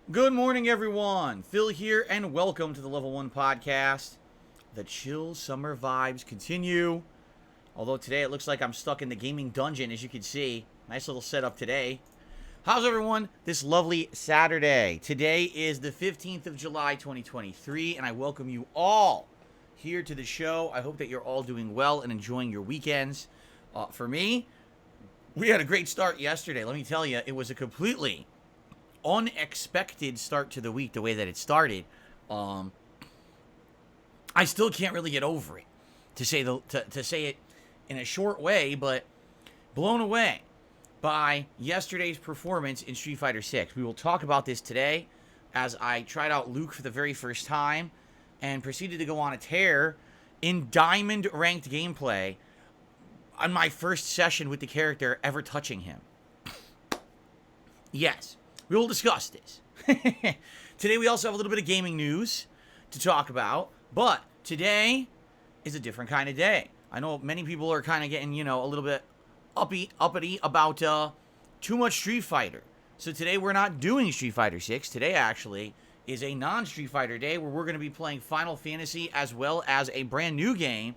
Good morning, everyone. Phil here, and welcome to the Level 1 Podcast. The chill summer vibes continue. Although today it looks like I'm stuck in the gaming dungeon, as you can see. Nice little setup today. How's everyone this lovely Saturday? Today is the 15th of July, 2023, and I welcome you all here to the show. I hope that you're all doing well and enjoying your weekends. For me, we had a great start yesterday. Let me tell you, it was a completely unexpected start to the week, the way that it started. I still can't really get over it, to say it in a short way, but blown away by yesterday's performance in Street Fighter 6. We will talk about this today, as I tried out Luke for the very first time and proceeded to go on a tear in diamond ranked gameplay on my first session with the character ever touching him. Yes, we will discuss this. Today we also have a little bit of gaming news to talk about, but today is a different kind of day. I know many people are kind of getting, a little bit uppity about too much Street Fighter. So today we're not doing Street Fighter 6. Today actually is a non-Street Fighter day where we're going to be playing Final Fantasy as well as a brand new game,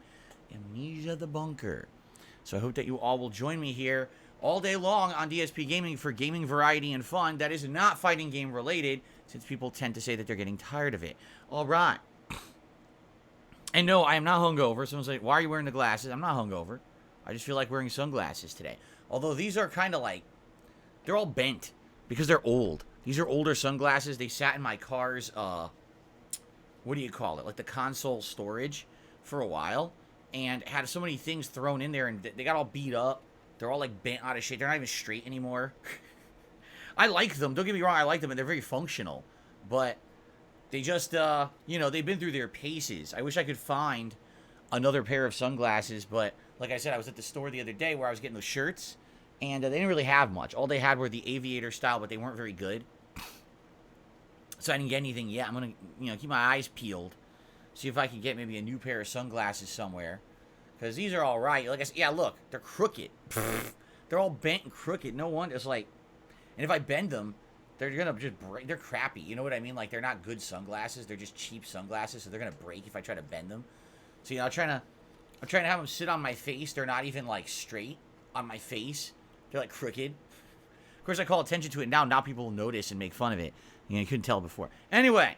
Amnesia the Bunker. So I hope that you all will join me here all day long on DSPGaming for gaming variety and fun that is not fighting game related, since people tend to say that they're getting tired of it. All right. And no, I am not hungover. Someone's like, why are you wearing the glasses? I'm not hungover. I just feel like wearing sunglasses today. Although these are kind of like, they're all bent because they're old. These are older sunglasses. They sat in my car's, what do you call it? Like the console storage for a while. And had so many things thrown in there, and they got all beat up. They're all like bent out of shape. They're not even straight anymore. I like them. Don't get me wrong. I like them, and they're very functional. But they just, they've been through their paces. I wish I could find another pair of sunglasses. But like I said, I was at the store the other day where I was getting those shirts, and they didn't really have much. All they had were the aviator style, but they weren't very good. So I didn't get anything yet. I'm going to, keep my eyes peeled. See if I can get maybe a new pair of sunglasses somewhere. Because these are all right. Like I said, yeah, look, they're crooked. They're all bent and crooked. No wonder. It's like, and if I bend them, they're going to just break. They're crappy. You know what I mean? Like, they're not good sunglasses. They're just cheap sunglasses, so they're going to break if I try to bend them. So, I'm trying to have them sit on my face. They're not even, like, straight on my face. They're, like, crooked. Of course, I call attention to it now. Now people will notice and make fun of it. You couldn't tell before. Anyway,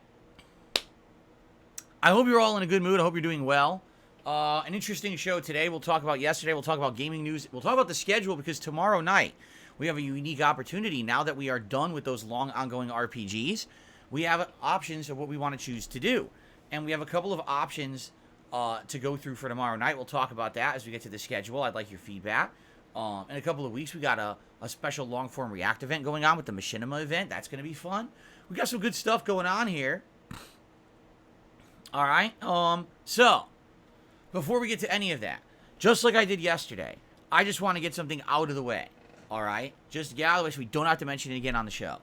I hope you're all in a good mood. I hope you're doing well. An interesting show today. We'll talk about yesterday. We'll talk about gaming news. We'll talk about the schedule, because tomorrow night we have a unique opportunity. Now that we are done with those long ongoing RPGs, we have options of what we want to choose to do. And we have a couple of options to go through for tomorrow night. We'll talk about that as we get to the schedule. I'd like your feedback. In a couple of weeks, we got a special long-form React event going on with the Machinima event. That's going to be fun. We got some good stuff going on here. All right. So before we get to any of that, just like I did yesterday, I just want to get something out of the way. All right? Just get out of the way so we don't have to mention it again on the show.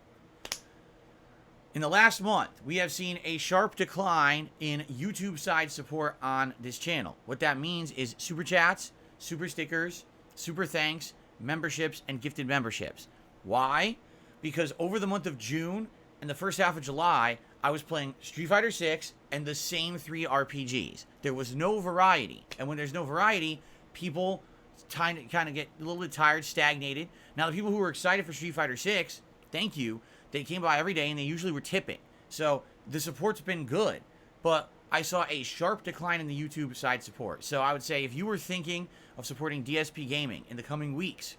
In the last month, we have seen a sharp decline in YouTube side support on this channel. What that means is super chats, super stickers, super thanks, memberships, and gifted memberships. Why? Because over the month of June and the first half of July, I was playing Street Fighter 6 and the same 3 RPGs. There was no variety. And when there's no variety, people kind of get a little bit tired, stagnated. Now, the people who were excited for Street Fighter 6, thank you. They came by every day, and they usually were tipping. So the support's been good. But I saw a sharp decline in the YouTube side support. So I would say if you were thinking of supporting DSPGaming in the coming weeks,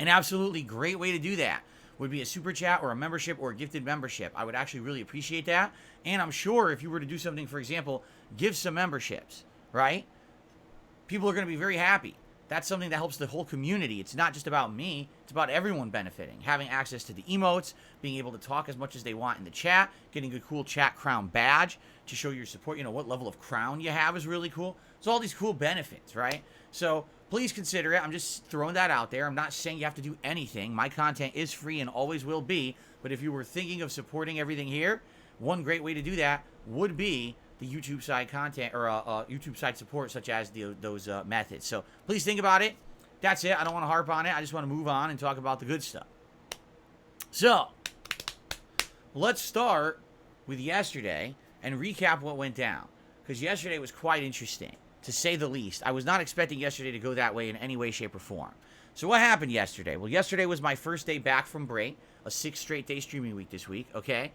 an absolutely great way to do that would be a super chat or a membership or a gifted membership. I would actually really appreciate that. And I'm sure if you were to do something, for example, give some memberships, right? People are going to be very happy. That's something that helps the whole community. It's not just about me. It's about everyone benefiting. Having access to the emotes, being able to talk as much as they want in the chat, getting a cool chat crown badge to show your support. You know, what level of crown you have is really cool. So all these cool benefits, right? So please consider it. I'm just throwing that out there. I'm not saying you have to do anything. My content is free and always will be. But if you were thinking of supporting everything here, one great way to do that would be the YouTube side content or YouTube side support, such as those methods. So please think about it. That's it. I don't want to harp on it. I just want to move on and talk about the good stuff. So let's start with yesterday and recap what went down, because yesterday was quite interesting, to say the least. I was not expecting yesterday to go that way in any way, shape, or form. So what happened yesterday? Well, yesterday was my first day back from break, a 6 straight day streaming week this week, okay?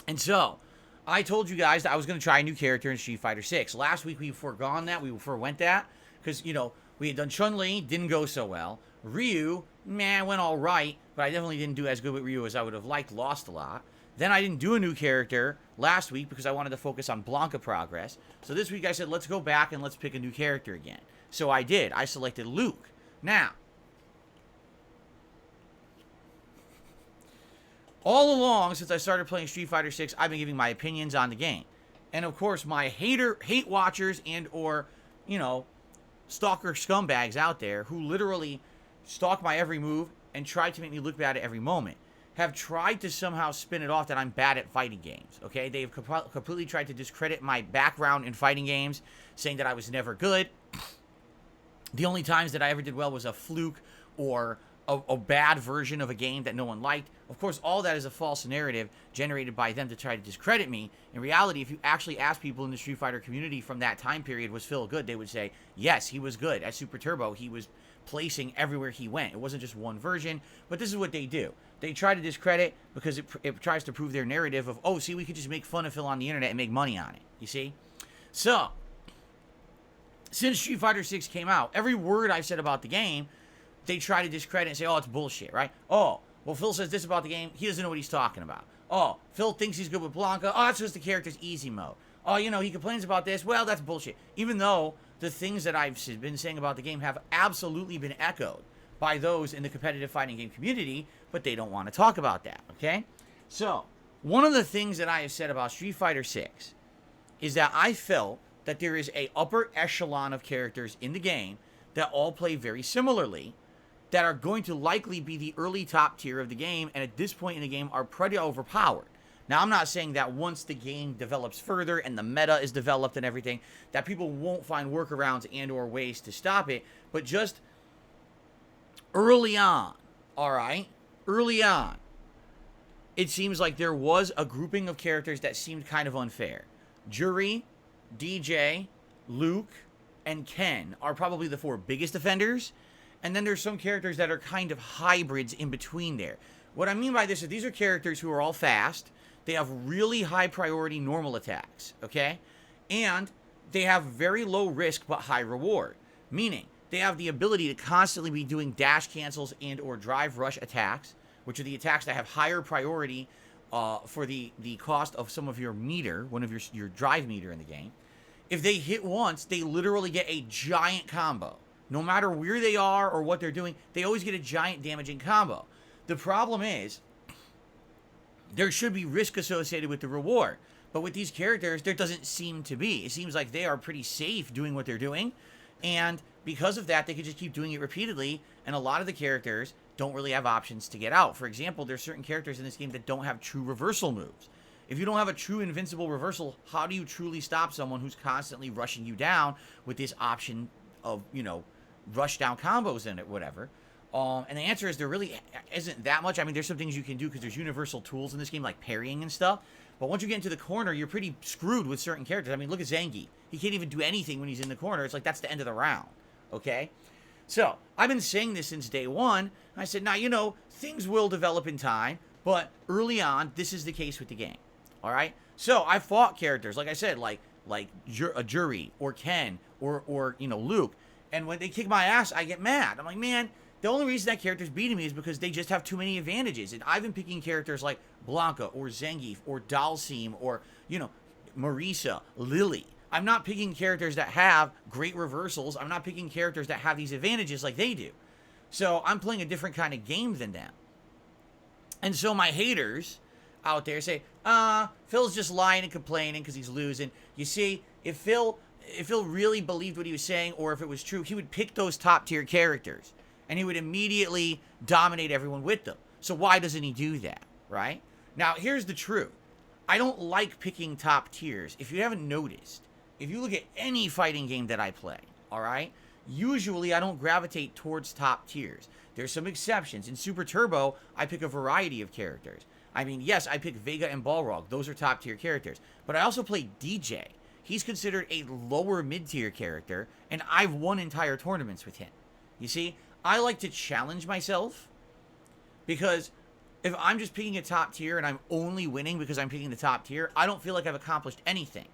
And so I told you guys that I was going to try a new character in Street Fighter 6. Last week we forgone that. We forwent that because, you know, we had done Chun-Li, didn't go so well. Ryu, man, went all right, but I definitely didn't do as good with Ryu as I would have liked, lost a lot. Then I didn't do a new character last week because I wanted to focus on Blanca progress. So this week I said, let's go back and let's pick a new character again. So I did. I selected Luke. Now, all along, since I started playing Street Fighter 6, I've been giving my opinions on the game. And of course, my hate watchers and or, you know, stalker scumbags out there who literally stalk my every move and try to make me look bad at every moment have tried to somehow spin it off that I'm bad at fighting games, okay? They've completely tried to discredit my background in fighting games, saying that I was never good. The only times that I ever did well was a fluke or a bad version of a game that no one liked. Of course, all that is a false narrative generated by them to try to discredit me. In reality, if you actually ask people in the Street Fighter community from that time period, was Phil good? They would say, yes, he was good. At Super Turbo, he was placing everywhere he went. It wasn't just one version, but this is what they do. They try to discredit because it tries to prove their narrative of, oh, see, we could just make fun of Phil on the internet and make money on it. You see? So, since Street Fighter 6 came out, every word I've said about the game, they try to discredit and say, oh, it's bullshit, right? Oh, well, Phil says this about the game. He doesn't know what he's talking about. Oh, Phil thinks he's good with Blanca. Oh, that's just the character's easy mode. Oh, you know, he complains about this. Well, that's bullshit. Even though the things that I've been saying about the game have absolutely been echoed by those in the competitive fighting game community, but they don't want to talk about that, okay? So, one of the things that I have said about Street Fighter 6 is that I felt that there is a upper echelon of characters in the game that all play very similarly, that are going to likely be the early top tier of the game, and at this point in the game are pretty overpowered. Now, I'm not saying that once the game develops further and the meta is developed and everything, that people won't find workarounds and or ways to stop it, but just early on, all right? Early on, it seems like there was a grouping of characters that seemed kind of unfair. Juri, DJ, Luke, and Ken are probably the 4 biggest offenders. And then there's some characters that are kind of hybrids in between there. What I mean by this is these are characters who are all fast. They have really high priority normal attacks, okay? And they have very low risk but high reward. Meaning, they have the ability to constantly be doing dash cancels and or drive rush attacks, which are the attacks that have higher priority for the cost of some of your meter, one of your drive meter in the game. If they hit once, they literally get a giant combo. No matter where they are or what they're doing, they always get a giant damaging combo. The problem is, there should be risk associated with the reward. But with these characters, there doesn't seem to be. It seems like they are pretty safe doing what they're doing. And because of that, they can just keep doing it repeatedly. And a lot of the characters don't really have options to get out. For example, there's certain characters in this game that don't have true reversal moves. If you don't have a true invincible reversal, how do you truly stop someone who's constantly rushing you down with this option of, rush down combos in it, whatever? And the answer is there really isn't that much. I mean, there's some things you can do because there's universal tools in this game like parrying and stuff. But once you get into the corner, you're pretty screwed with certain characters. I mean, look at Zangief. He can't even do anything when he's in the corner. It's like that's the end of the round, okay? So, I've been saying this since day one. I said, now, things will develop in time, but early on, this is the case with the game, all right? So, I fought characters, like I said, like a Jury or Ken or Luke, and when they kick my ass, I get mad. I'm like, man, the only reason that character's beating me is because they just have too many advantages. And I've been picking characters like Blanca or Zangief or Dalsim or, Marisa, Lily. I'm not picking characters that have great reversals. I'm not picking characters that have these advantages like they do. So I'm playing a different kind of game than them. And so my haters out there say, Phil's just lying and complaining because he's losing. You see, if Phil really believed what he was saying, or if it was true, he would pick those top tier characters. And he would immediately dominate everyone with them. So why doesn't he do that, right? Now, here's the truth. I don't like picking top tiers. If you haven't noticed, if you look at any fighting game that I play, all right, usually I don't gravitate towards top tiers. There's some exceptions. In Super Turbo, I pick a variety of characters. I mean, yes, I pick Vega and Balrog. Those are top tier characters. But I also play DJ. He's considered a lower mid-tier character, and I've won entire tournaments with him. You see? I like to challenge myself, because if I'm just picking a top tier and I'm only winning because I'm picking the top tier, I don't feel like I've accomplished anything.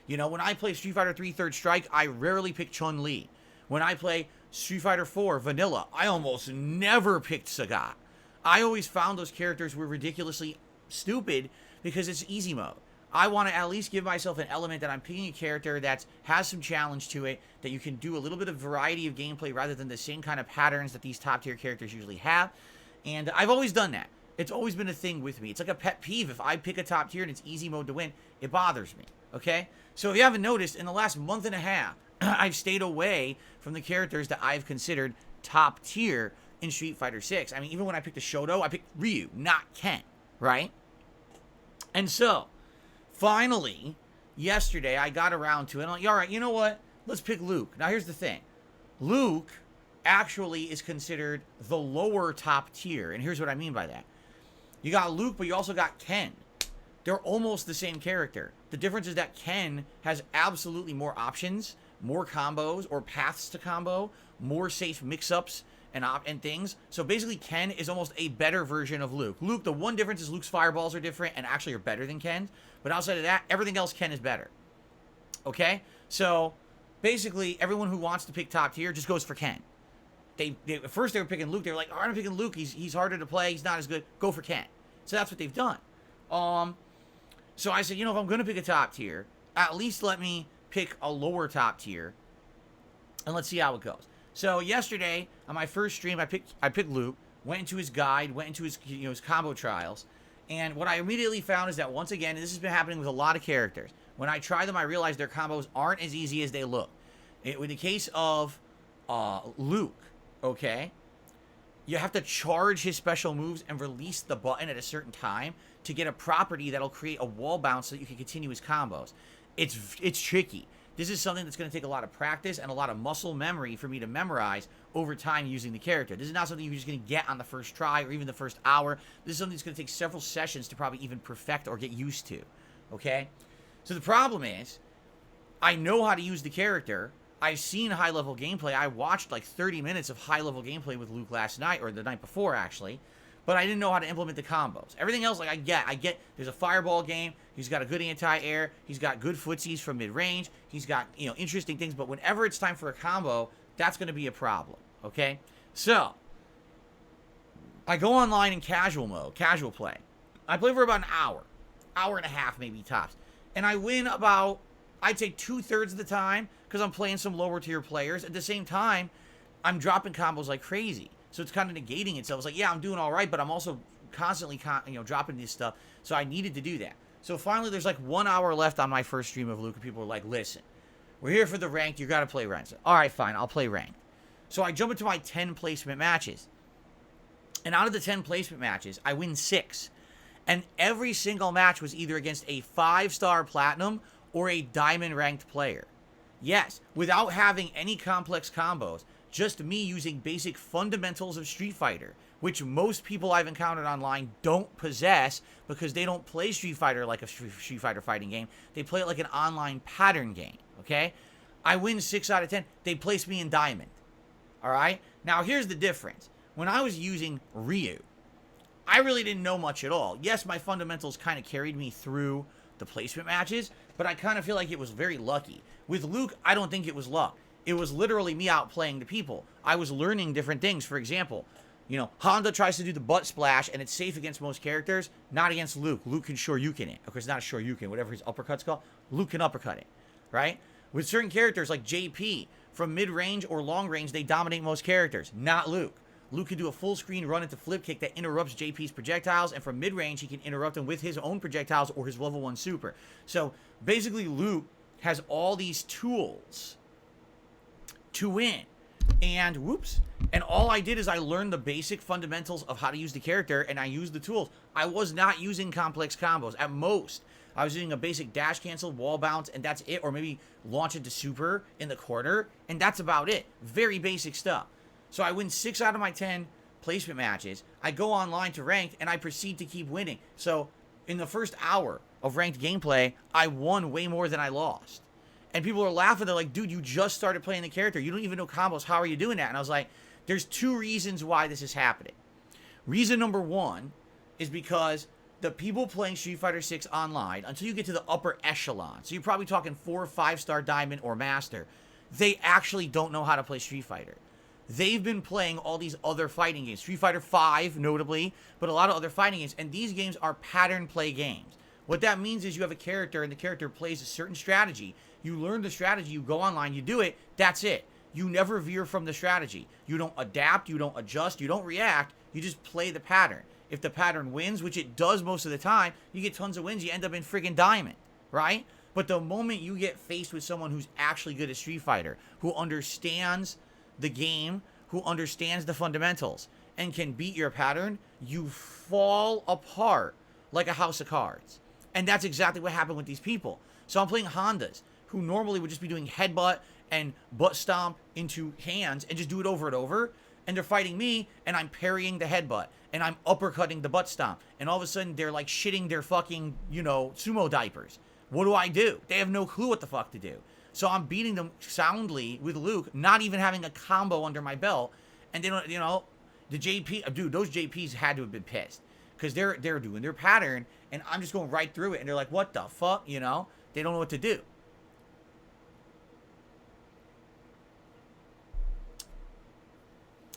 When I play Street Fighter 3 Third Strike, I rarely pick Chun-Li. When I play Street Fighter 4 Vanilla, I almost never picked Sagat. I always found those characters were ridiculously stupid because it's easy mode. I want to at least give myself an element that I'm picking a character that has some challenge to it, that you can do a little bit of variety of gameplay rather than the same kind of patterns that these top tier characters usually have. And I've always done that. It's always been a thing with me. It's like a pet peeve. If I pick a top tier and it's easy mode to win, it bothers me, okay? So if you haven't noticed, in the last month and a half, I've stayed away from the characters that I've considered top tier in Street Fighter 6. I mean, even when I picked a Shoto, I picked Ryu, not Ken, right? And so, finally, yesterday, I got around to it. I'm like, all right, you know what? Let's pick Luke. Now, here's the thing. Luke actually is considered the lower top tier. And here's what I mean by that. You got Luke, but you also got Ken. They're almost the same character. The difference is that Ken has absolutely more options, more combos or paths to combo, more safe mix-ups and things. So basically, Ken is almost a better version of Luke. Luke, the one difference is Luke's fireballs are different and actually are better than Ken's. But outside of that, everything else Ken is better. Okay? So basically, everyone who wants to pick top tier just goes for Ken. At first they were picking Luke. They were like, all right, I'm picking Luke. He's harder to play. He's not as good. Go for Ken. So that's what they've done. So I said, if I'm going to pick a top tier, at least let me pick a lower top tier, and let's see how it goes. So yesterday, on my first stream, I picked Luke, went into his guide, went into his his combo trials, and what I immediately found is that once again, and this has been happening with a lot of characters, when I try them, I realize their combos aren't as easy as they look. In the case of Luke, okay, you have to charge his special moves and release the button at a certain time to get a property that'll create a wall bounce so that you can continue his combos. It's tricky. This is something that's going to take a lot of practice and a lot of muscle memory for me to memorize over time using the character. This is not something you're just going to get on the first try or even the first hour. This is something that's going to take several sessions to probably even perfect or get used to, okay? So the problem is, I know how to use the character. I've seen high-level gameplay. I watched like 30 minutes of high-level gameplay with Luke last night, or the night before, actually. But I didn't know how to implement the combos. Everything else, like, I get. There's a fireball game. He's got a good anti-air. He's got good footsies from mid-range. He's got, interesting things. But whenever it's time for a combo, that's going to be a problem, okay? So, I go online in casual mode, casual play. I play for about an hour and a half maybe tops. And I win about, I'd say 2/3 of the time because I'm playing some lower tier players. At the same time, I'm dropping combos like crazy. So it's kind of negating itself. It's like, yeah, I'm doing all right, but I'm also constantly, dropping this stuff. So I needed to do that. So finally, there's like 1 hour left on my first stream of Luke, and people are like, listen, we're here for the ranked. You got to play ranked. All right, fine, I'll play ranked. So I jump into my 10 placement matches. And out of the 10 placement matches, I win 6. And every single match was either against a 5-star platinum or a diamond ranked player. Yes, without having any complex combos, just me using basic fundamentals of Street Fighter, which most people I've encountered online don't possess because they don't play Street Fighter like a Street Fighter fighting game. They play it like an online pattern game, okay? I win 6 out of 10. They place me in diamond, all right? Now, here's the difference. When I was using Ryu, I really didn't know much at all. Yes, my fundamentals kind of carried me through the placement matches, but I kind of feel like it was very lucky. With Luke, I don't think it was luck. It was literally me outplaying the people. I was learning different things. For example, you know, Honda tries to do the butt splash, and it's safe against most characters, not against Luke. Luke can Shoryuken it. Of course, not a Shoryuken, whatever his uppercut's called. Luke can uppercut it, right? With certain characters like JP, from mid-range or long range, they dominate most characters, not Luke. Luke can do a full screen run into flip kick that interrupts JP's projectiles, and from mid-range, he can interrupt them with his own projectiles or his level 1 super. So, basically, Luke has all these tools to win. And, whoops, and all I did is I learned the basic fundamentals of how to use the character, and I used the tools. I was not using complex combos. At most, I was using a basic dash cancel, wall bounce, and that's it. Or maybe launch into super in the corner, and that's about it. Very basic stuff. So I win 6 out of my 10 placement matches. I go online to ranked, and I proceed to keep winning. So in the first hour of ranked gameplay, I won way more than I lost. And people are laughing. They're like, dude, you just started playing the character. You don't even know combos. How are you doing that? And I was like, there's 2 reasons why this is happening. Reason number 1 is because the people playing Street Fighter 6 online, until you get to the upper echelon, so you're probably talking 4 or 5-star diamond or master, they actually don't know how to play Street Fighter. They've been playing all these other fighting games, Street Fighter 5 notably, but a lot of other fighting games, and these games are pattern play games. What that means is you have a character, and the character plays a certain strategy. You learn the strategy, you go online, you do it, that's it. You never veer from the strategy. You don't adapt, you don't adjust, you don't react, you just play the pattern. If the pattern wins, which it does most of the time, you get tons of wins, you end up in friggin' diamond, right? But the moment you get faced with someone who's actually good at Street Fighter, who understands the game, who understands the fundamentals, and can beat your pattern, you fall apart like a house of cards. And that's exactly what happened with these people. So I'm playing Hondas, who normally would just be doing headbutt and butt stomp into hands and just do it over and over. And they're fighting me, and I'm parrying the headbutt, and I'm uppercutting the butt stomp. And all of a sudden, they're like shitting their fucking, you know, sumo diapers. What do? They have no clue what the fuck to do. So I'm beating them soundly with Luke, not even having a combo under my belt. And they don't, you know, the JP, dude, those JPs had to have been pissed. Because they're doing their pattern, and I'm just going right through it. And they're like, what the fuck, you know? They don't know what to do.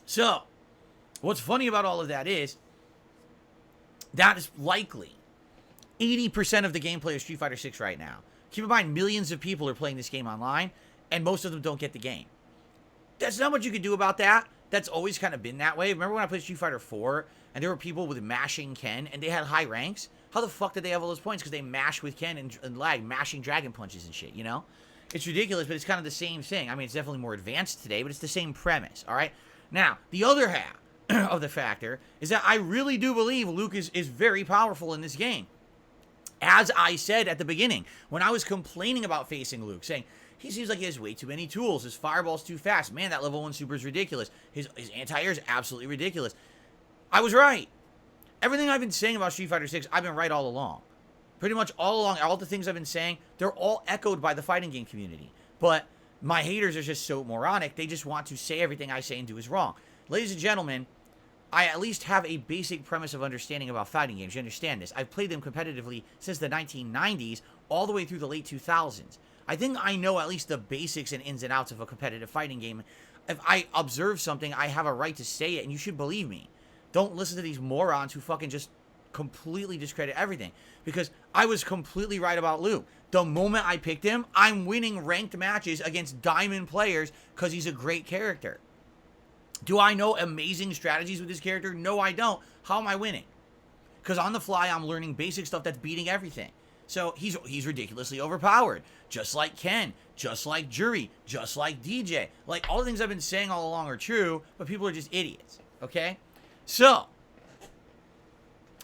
So, what's funny about all of that is likely 80% of the gameplay of Street Fighter 6 right now. Keep in mind, millions of people are playing this game online, and most of them don't get the game. There's not much you can do about that. That's always kind of been that way. Remember when I played Street Fighter 4, and there were people with mashing Ken, and they had high ranks? How the fuck did they have all those points? Because they mashed with Ken and lag, mashing dragon punches and shit, you know? It's ridiculous, but it's kind of the same thing. I mean, it's definitely more advanced today, but it's the same premise, all right? Now, the other half of the factor is that I really do believe Luke is very powerful in this game. As I said at the beginning, when I was complaining about facing Luke, saying, he seems like he has way too many tools, his fireball's too fast, man, that level 1 super is ridiculous, his anti-air is absolutely ridiculous. I was right. Everything I've been saying about Street Fighter 6, I've been right all along. Pretty much all along, all the things I've been saying, they're all echoed by the fighting game community. But my haters are just so moronic, they just want to say everything I say and do is wrong. Ladies and gentlemen, I at least have a basic premise of understanding about fighting games. You understand this. I've played them competitively since the 1990s, all the way through the late 2000s. I think I know at least the basics and ins and outs of a competitive fighting game. If I observe something, I have a right to say it, and you should believe me. Don't listen to these morons who fucking just completely discredit everything. Because I was completely right about Luke. The moment I picked him, I'm winning ranked matches against diamond players because he's a great character. Do I know amazing strategies with this character? No, I don't. How am I winning? Because on the fly, I'm learning basic stuff that's beating everything. So he's ridiculously overpowered. Just like Ken, just like Jury, just like DJ. Like, all the things I've been saying all along are true, but people are just idiots, okay? So,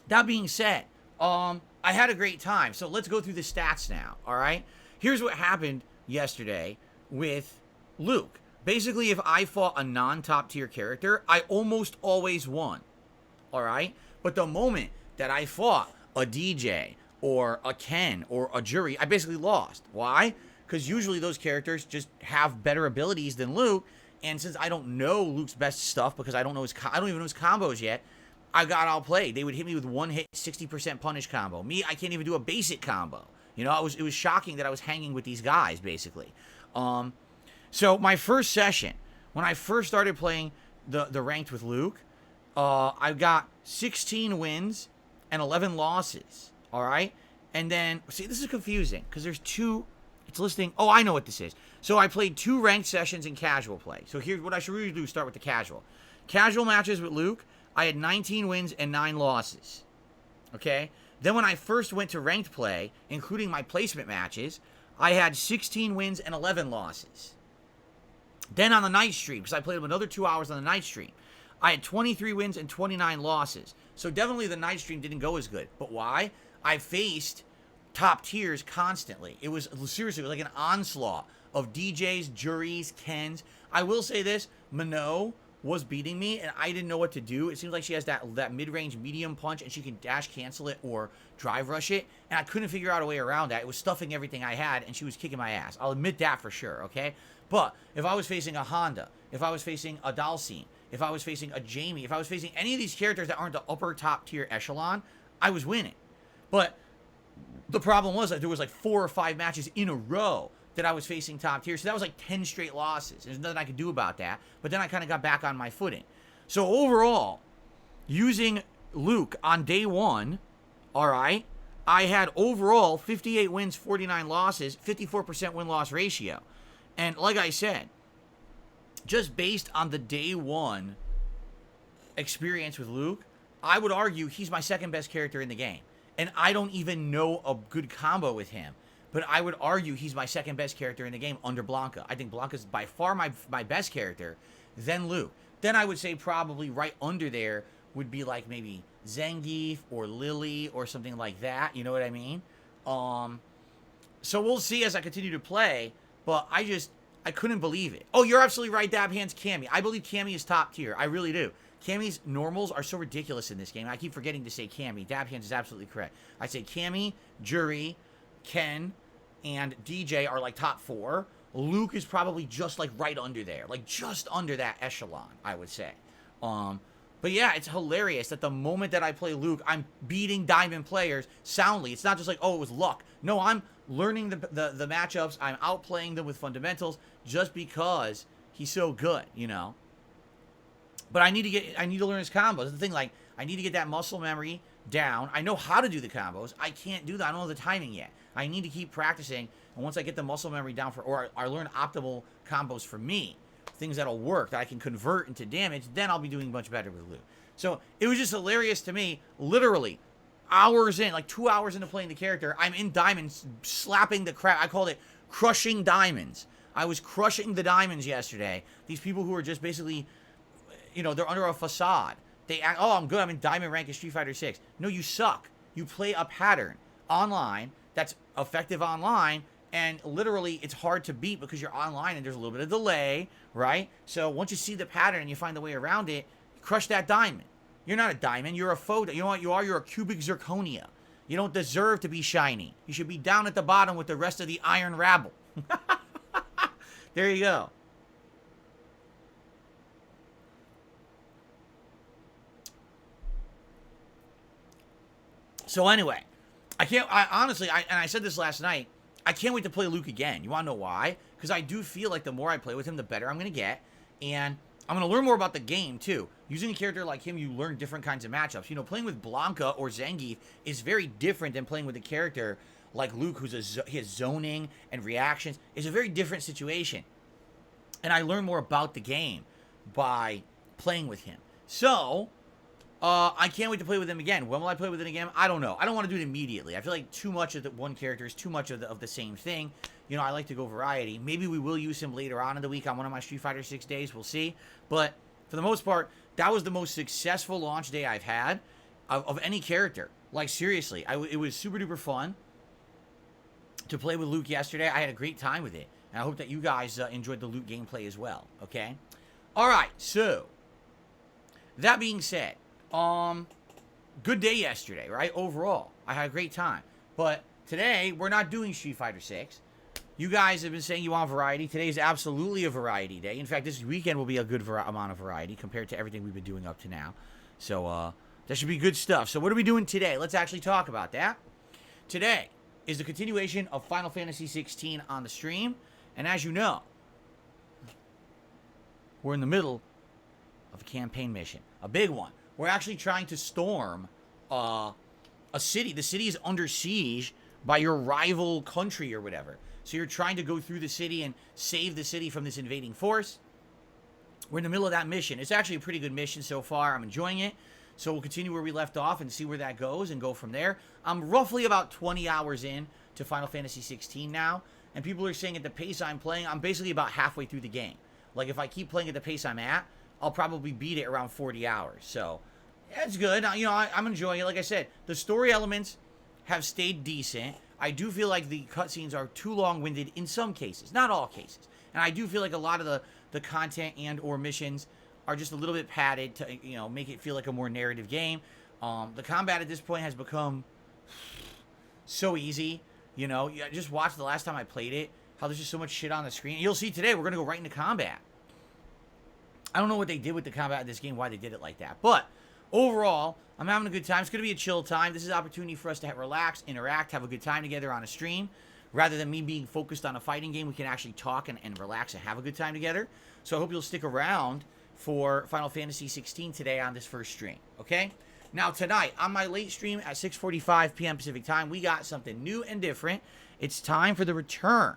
That being said, I had a great time. So let's go through the stats now, all right? Here's what happened yesterday with Luke. Basically, if I fought a non-top tier character, I almost always won, all right? But the moment that I fought a DJ or a Ken or a Jury, I basically lost. Why? Because usually those characters just have better abilities than Luke, and since I don't know Luke's best stuff because I don't even know his combos yet, I got outplayed. They would hit me with one hit, 60% punish combo. Me, I can't even do a basic combo. You know, it was shocking that I was hanging with these guys, basically. So my first session, when I first started playing the ranked with Luke, I got 16 wins and 11 losses, all right? And then, see, this is confusing because there's two, it's listing, oh, I know what this is. So I played 2 ranked sessions in casual play. So here's what I should really do, start with the casual. Casual matches with Luke, I had 19 wins and 9 losses, okay? Then when I first went to ranked play, including my placement matches, I had 16 wins and 11 losses. Then on the night stream, because I played another 2 hours on the night stream, I had 23 wins and 29 losses. So definitely the night stream didn't go as good. But why? I faced top tiers constantly. It was seriously, it was like an onslaught of DJs, juries, Kens. I will say this, Minot was beating me, and I didn't know what to do. It seems like she has that mid-range medium punch, and she can dash cancel it or drive rush it, and I couldn't figure out a way around that. It was stuffing everything I had, and she was kicking my ass. I'll admit that for sure, okay? But if I was facing a Honda, if I was facing a Dalcine, if I was facing a Jamie, if I was facing any of these characters that aren't the upper top tier echelon, I was winning. But the problem was that there was like 4 or 5 matches in a row that I was facing top tier. So that was like 10 straight losses. There's nothing I could do about that. But then I kind of got back on my footing. So overall, using Luke on day 1, all right, I had overall 58 wins, 49 losses, 54% win-loss ratio. And like I said, just based on the day 1 experience with Luke, I would argue he's my second best character in the game. And I don't even know a good combo with him. But I would argue he's my second best character in the game under Blanca. I think Blanca's by far my best character, then Luke. Then I would say probably right under there would be like maybe Zangief or Lily or something like that. You know what I mean? So we'll see as I continue to play. But I couldn't believe it. Oh, you're absolutely right, Dab Hands Cammy. I believe Cammy is top tier. I really do. Cammy's normals are so ridiculous in this game. I keep forgetting to say Cammy. Dab Hands is absolutely correct. I say Cammy, Jury, Ken, and DJ are like top 4. Luke is probably just like right under there. Like just under that echelon, I would say. But yeah, it's hilarious that the moment that I play Luke, I'm beating Diamond players soundly. It's not just like, oh, it was luck. No, I'm learning the matchups. I'm outplaying them with fundamentals just because he's so good, you know. But I need to learn his combos. That's the thing, like, I need to get that muscle memory down. I know how to do the combos. I can't do that. I don't know the timing yet. I need to keep practicing. And once I get the muscle memory down or I learn optimal combos for me, things that'll work, that I can convert into damage, then I'll be doing much better with Luke. So it was just hilarious to me, literally, hours in, like 2 hours into playing the character, I'm in diamonds, slapping the crap. I called it crushing diamonds. I was crushing the diamonds yesterday. These people who are just basically, you know, they're under a facade. They act, oh, I'm good, I'm in diamond rank in Street Fighter 6. No, you suck. You play a pattern online that's effective online, and literally it's hard to beat because you're online and there's a little bit of delay, right? So once you see the pattern and you find the way around it, crush that diamond. You're not a diamond, you're a photo. You know what you are? You're a cubic zirconia. You don't deserve to be shiny. You should be down at the bottom with the rest of the iron rabble. There you go. So anyway, honestly, I said this last night, I can't wait to play Luke again. You want to know why? Because I do feel like the more I play with him, the better I'm going to get. And I'm going to learn more about the game, too. Using a character like him, you learn different kinds of matchups. You know, playing with Blanca or Zangief is very different than playing with a character like Luke, who's his zoning and reactions is a very different situation. And I learn more about the game by playing with him. So, I can't wait to play with him again. When will I play with him again? I don't know. I don't want to do it immediately. I feel like too much of the one character is too much of the same thing. You know, I like to go variety. Maybe we will use him later on in the week on one of my Street Fighter 6 days. We'll see. But for the most part, that was the most successful launch day I've had. of any character. Like, seriously, it was super duper fun to play with Luke yesterday. I had a great time with it. And I hope that you guys enjoyed the Luke gameplay as well, okay? All right, so that being said, good day yesterday, right? Overall, I had a great time. But today, we're not doing Street Fighter 6. You guys have been saying you want variety. Today is absolutely a variety day. In fact, this weekend will be a good amount of variety compared to everything we've been doing up to now. So, that should be good stuff. So, what are we doing today? Let's actually talk about that. Today is the continuation of Final Fantasy 16 on the stream. And as you know, we're in the middle of a campaign mission. A big one. We're actually trying to storm a city. The city is under siege by your rival country or whatever. So you're trying to go through the city and save the city from this invading force. We're in the middle of that mission. It's actually a pretty good mission so far. I'm enjoying it. So we'll continue where we left off and see where that goes and go from there. I'm roughly about 20 hours in to Final Fantasy 16 now. And people are saying at the pace I'm playing, I'm basically about halfway through the game. Like, if I keep playing at the pace I'm at, I'll probably beat it around 40 hours. So, that's good. You know, I'm enjoying it. Like I said, the story elements have stayed decent. I do feel like the cutscenes are too long-winded in some cases. Not all cases. And I do feel like a lot of the content and or missions are just a little bit padded to, you know, make it feel like a more narrative game. The combat at this point has become so easy. You know, just watch the last time I played it, how there's just so much shit on the screen. You'll see today, we're going to go right into combat. I don't know what they did with the combat in this game, why they did it like that. But overall, I'm having a good time. It's going to be a chill time. This is an opportunity for us to relax, interact, have a good time together on a stream. Rather than me being focused on a fighting game, we can actually talk and relax and have a good time together. So I hope you'll stick around for Final Fantasy 16 today on this first stream, okay? Now, tonight, on my late stream at 6:45 p.m. Pacific time, we got something new and different. It's time for the return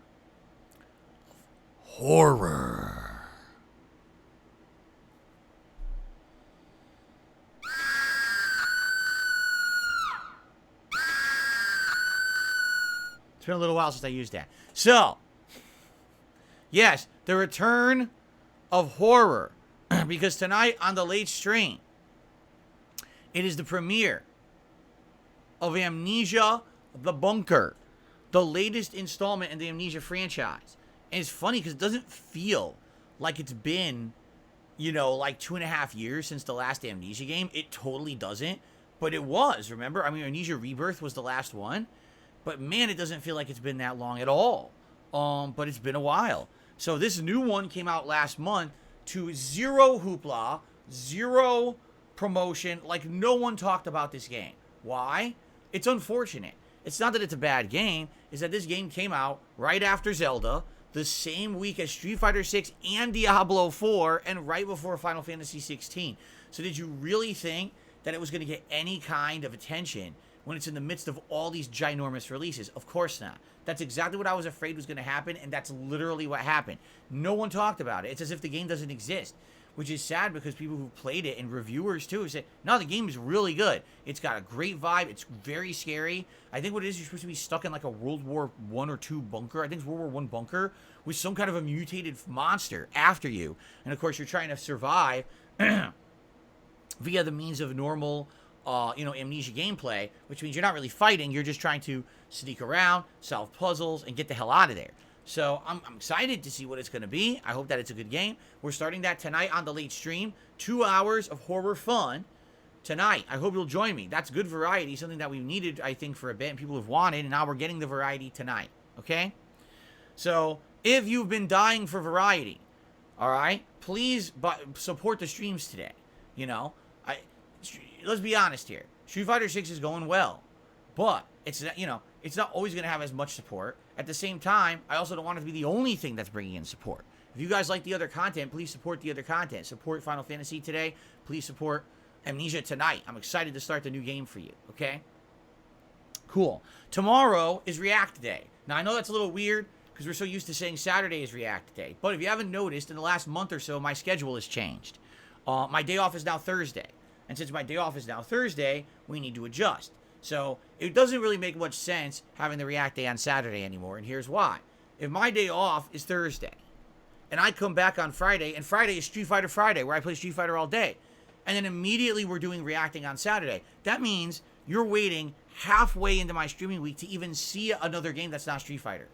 of horror. It's been a little while since I used that. So, yes, the return of horror. Because tonight, on the late stream, it is the premiere of Amnesia: The Bunker, the latest installment in the Amnesia franchise. And it's funny because it doesn't feel like it's been, you know, like 2.5 years since the last Amnesia game. It totally doesn't. But it was, remember? I mean, Amnesia Rebirth was the last one. But man, it doesn't feel like it's been that long at all. But it's been a while. So this new one came out last month to zero hoopla, zero promotion. Like, no one talked about this game. Why? It's unfortunate. It's not that it's a bad game. It's that this game came out right after Zelda, the same week as Street Fighter 6 and Diablo 4, and right before Final Fantasy 16. So did you really think that it was going to get any kind of attention when it's in the midst of all these ginormous releases? Of course not. That's exactly what I was afraid was going to happen, and that's literally what happened. No one talked about it. It's as if the game doesn't exist, which is sad because people who played it and reviewers too say, no, the game is really good. It's got a great vibe. It's very scary. I think what it is, you're supposed to be stuck in like a World War I or II bunker. I think it's World War I bunker with some kind of a mutated monster after you. And of course, you're trying to survive via the means of normal Amnesia gameplay, which means you're not really fighting. You're just trying to sneak around, solve puzzles, and get the hell out of there. So I'm excited to see what it's going to be. I hope that it's a good game. We're starting that tonight on the late stream. 2 hours of horror fun tonight. I hope you'll join me. That's good variety, something that we've needed, I think, for a bit, and people have wanted, and now we're getting the variety tonight, okay? So if you've been dying for variety, all right, please support the streams today. You know, let's be honest here. Street Fighter 6 is going well, but it's not always going to have as much support. At the same time, I also don't want it to be the only thing that's bringing in support. If you guys like the other content, please support the other content. Support Final Fantasy today. Please support Amnesia tonight. I'm excited to start the new game for you, okay? Cool. Tomorrow is React Day. Now, I know that's a little weird because we're so used to saying Saturday is React Day. But if you haven't noticed, in the last month or so, my schedule has changed. My day off is now Thursday. And since my day off is now Thursday, we need to adjust. So it doesn't really make much sense having the React Day on Saturday anymore. And here's why. If my day off is Thursday, and I come back on Friday, and Friday is Street Fighter Friday, where I play Street Fighter all day, And then immediately we're doing reacting on Saturday. That means you're waiting halfway into my streaming week to even see another game that's not Street Fighter.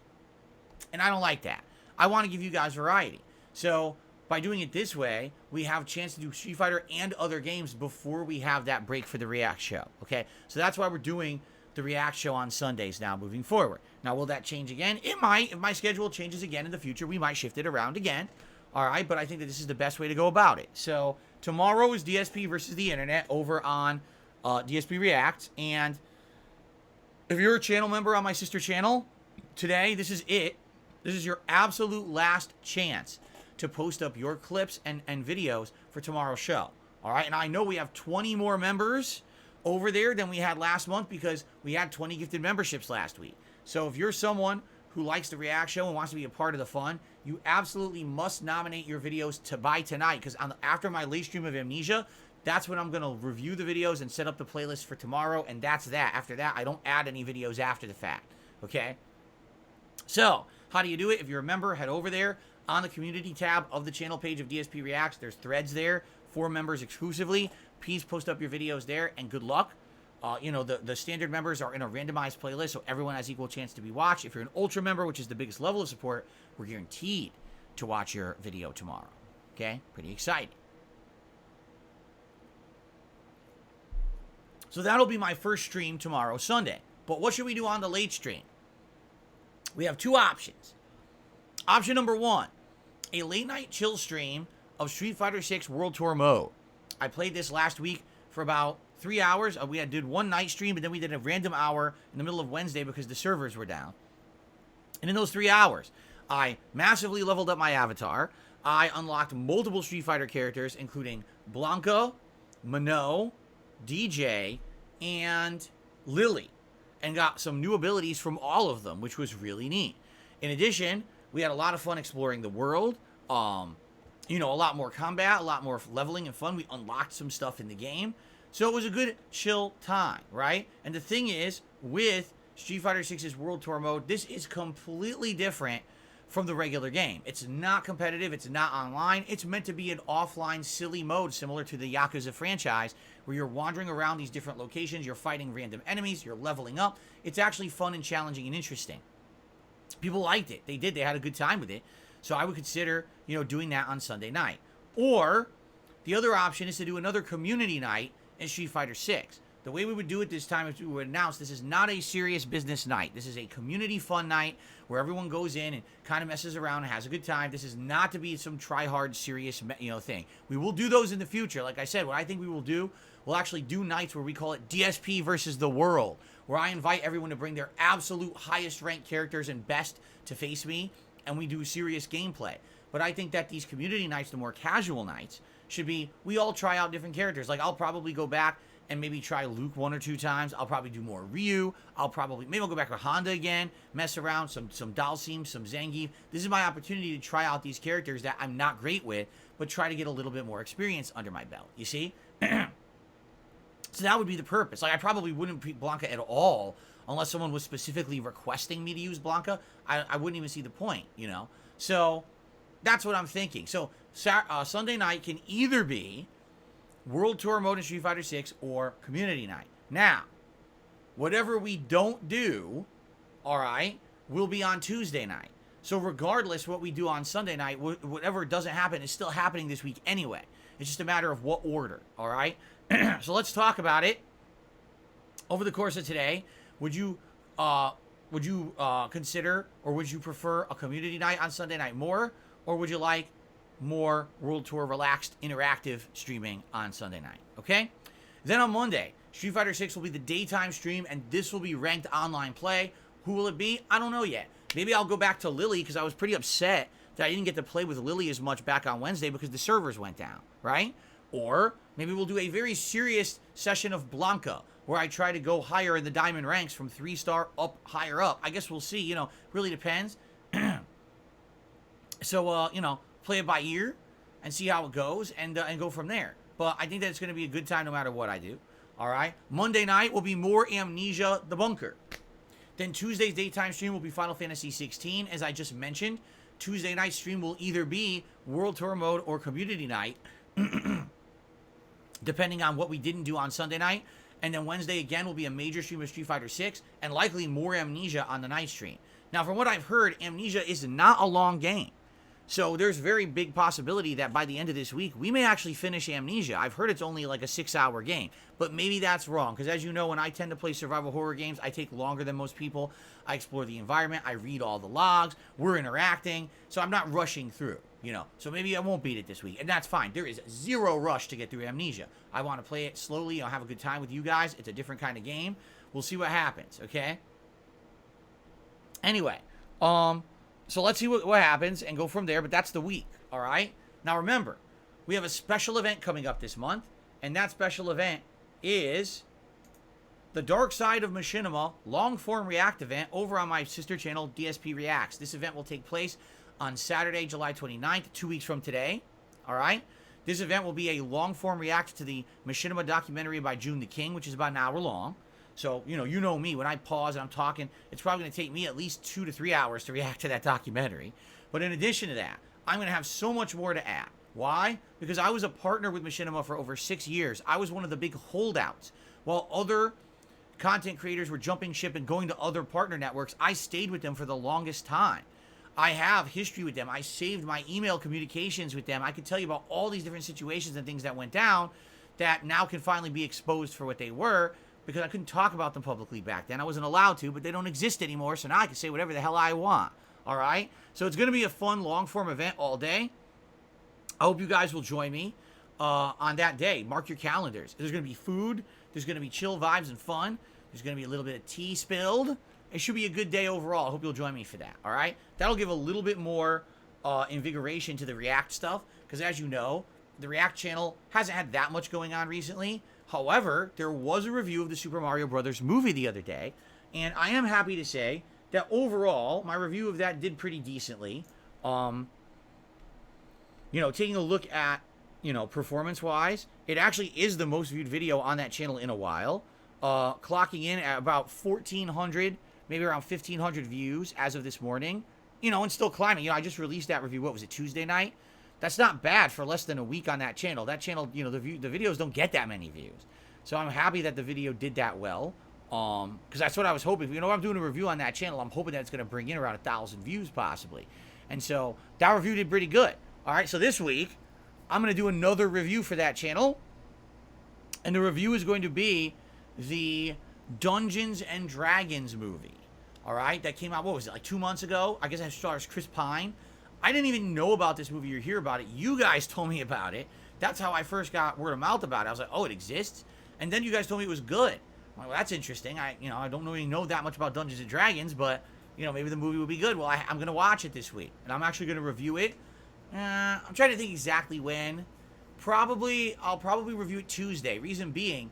And I don't like that. I want to give you guys variety. So by doing it this way, we have a chance to do Street Fighter and other games before we have that break for the React show. Okay? So that's why we're doing the React show on Sundays now moving forward. Now, will that change again? It might. If my schedule changes again in the future, we might shift it around again. All right? But I think that this is the best way to go about it. So tomorrow is DSP versus the internet over on DSP React. And if you're a channel member on my sister channel, today, this is it. This is your absolute last chance to post up your clips and videos for tomorrow's show. All right? And I know we have 20 more members over there than we had last month because we had 20 gifted memberships last week. So if you're someone who likes the React show and wants to be a part of the fun, you absolutely must nominate your videos by tonight because after my late stream of Amnesia, that's when I'm going to review the videos and set up the playlist for tomorrow, and that's that. After that, I don't add any videos after the fact, okay? So, how do you do it? If you're a member, head over there. On the community tab of the channel page of DSP Reacts, there's threads there for members exclusively. Please post up your videos there, and good luck. The standard members are in a randomized playlist, so everyone has equal chance to be watched. If you're an ultra member, which is the biggest level of support, we're guaranteed to watch your video tomorrow. Okay? Pretty exciting. So that'll be my first stream tomorrow, Sunday. But what should we do on the late stream? We have two options. Option number one, a late night chill stream of Street Fighter 6 World Tour mode. I played this last week for about 3 hours. We did one night stream, but then we did a random hour in the middle of Wednesday because the servers were down. And in those 3 hours, I massively leveled up my avatar. I unlocked multiple Street Fighter characters, including Blanca, Minot, DJ, and Lily, and got some new abilities from all of them, which was really neat. In addition, we had a lot of fun exploring the world. A lot more combat, a lot more leveling and fun. We unlocked some stuff in the game. So it was a good chill time, right? And the thing is, with Street Fighter 6's World Tour mode, this is completely different from the regular game. It's not competitive. It's not online. It's meant to be an offline, silly mode similar to the Yakuza franchise where you're wandering around these different locations. You're fighting random enemies. You're leveling up. It's actually fun and challenging and interesting. People liked it. They did. They had a good time with it. So I would consider, doing that on Sunday night. Or the other option is to do another community night in Street Fighter 6. The way we would do it this time is we would announce this is not a serious business night. This is a community fun night where everyone goes in and kind of messes around and has a good time. This is not to be some try-hard, serious, thing. We will do those in the future. Like I said, what I think we will do, we'll actually do nights where we call it DSP versus the world, where I invite everyone to bring their absolute highest ranked characters and best to face me, and we do serious gameplay. But I think that these community nights, the more casual nights, should be we all try out different characters. Like I'll probably go back and maybe try Luke 1 or 2 times. I'll probably do more Ryu. Maybe I'll go back to Honda again, mess around, some Dalsim, some Zangief. This is my opportunity to try out these characters that I'm not great with, but try to get a little bit more experience under my belt, you see? So that would be the purpose. Like I probably wouldn't pick Blanca at all unless someone was specifically requesting me to use Blanca. I wouldn't even see the point, So that's what I'm thinking. So Sunday night can either be World Tour mode in Street Fighter 6 or community night. Now, whatever we don't do, all right, will be on Tuesday night. So regardless what we do on Sunday night, whatever doesn't happen is still happening this week anyway. It's just a matter of what order, all right? So let's talk about it. Over the course of today, would you consider or would you prefer a community night on Sunday night more, or would you like more World Tour relaxed interactive streaming on Sunday night? Okay? Then on Monday, Street Fighter 6 will be the daytime stream, and this will be ranked online play. Who will it be? I don't know yet. Maybe I'll go back to Lily because I was pretty upset that I didn't get to play with Lily as much back on Wednesday because the servers went down, right? Or maybe we'll do a very serious session of Blanca where I try to go higher in the diamond ranks from 3-star up higher up. I guess we'll see, really depends. So, play it by ear and see how it goes and go from there. But I think that it's going to be a good time no matter what I do. All right. Monday night will be more Amnesia the Bunker. Then Tuesday's daytime stream will be Final Fantasy 16. As I just mentioned, Tuesday night stream will either be World Tour mode or community night. depending on what we didn't do on Sunday night. And then Wednesday again will be a major stream of Street Fighter 6 and likely more Amnesia on the night stream. Now, from what I've heard, Amnesia is not a long game. So there's very big possibility that by the end of this week, we may actually finish Amnesia. I've heard it's only like a 6-hour game, but maybe that's wrong. Because as you know, when I tend to play survival horror games, I take longer than most people. I explore the environment. I read all the logs. We're interacting. So I'm not rushing through, you know. So maybe I won't beat it this week, and that's fine. There is zero rush to get through Amnesia. I want to play it slowly. You know, have a good time with you guys. It's a different kind of game. We'll see what happens, okay? Anyway, so let's see what happens and go from there, but that's the week, all right? Now remember, we have a special event coming up this month, and that special event is the Dark Side of Machinima long-form React event over on my sister channel, DSP Reacts. This event will take place on Saturday, July 29th, 2 weeks from today, all right? This event will be a long-form react to the Machinima documentary by June the King, which is about an hour long. So, you know me, when I pause and I'm talking, it's probably going to take me at least 2 to 3 hours to react to that documentary. But in addition to that, I'm going to have so much more to add. Why? Because I was a partner with Machinima for over 6 years. I was one of the big holdouts. While other content creators were jumping ship and going to other partner networks, I stayed with them for the longest time. I have history with them. I saved my email communications with them. I could tell you about all these different situations and things that went down that now can finally be exposed for what they were, because I couldn't talk about them publicly back then. I wasn't allowed to, but they don't exist anymore, so now I can say whatever the hell I want, all right? So it's going to be a fun, long-form event all day. I hope you guys will join me on that day. Mark your calendars. There's going to be food. There's going to be chill vibes and fun. There's going to be a little bit of tea spilled. It should be a good day overall. I hope you'll join me for that, all right? That'll give a little bit more invigoration to the React stuff, because as you know, the React channel hasn't had that much going on recently. However, there was a review of the Super Mario Brothers movie the other day, and I am happy to say that overall, my review of that did pretty decently. You know, taking a look at, you know, performance-wise, it actually is the most viewed video on that channel in a while. Clocking in at about 1,400, maybe around 1,500 views as of this morning. You know, and still climbing. You know, I just released that review, what was it, Tuesday night? That's not bad for less than a week on that channel. That channel, you know, the videos don't get that many views. So I'm happy that the video did that well. Because that's what I was hoping. You know, I'm doing a review on that channel. I'm hoping that it's going to bring in around 1,000 views possibly. And so that review did pretty good. All right, so this week, I'm going to do another review for that channel. And the review is going to be the Dungeons and Dragons movie. All right, that came out, what was it, like 2 months ago? I guess that stars Chris Pine. I didn't even know about this movie or hear about it. You guys told me about it. That's how I first got word of mouth about it. I was like, oh, it exists? And then you guys told me it was good. I'm like, well, that's interesting. I don't really know that much about Dungeons and Dragons, but, you know, maybe the movie will be good. Well, I'm going to watch it this week, and I'm actually going to review it. I'm trying to think exactly when. I'll probably review it Tuesday. Reason being,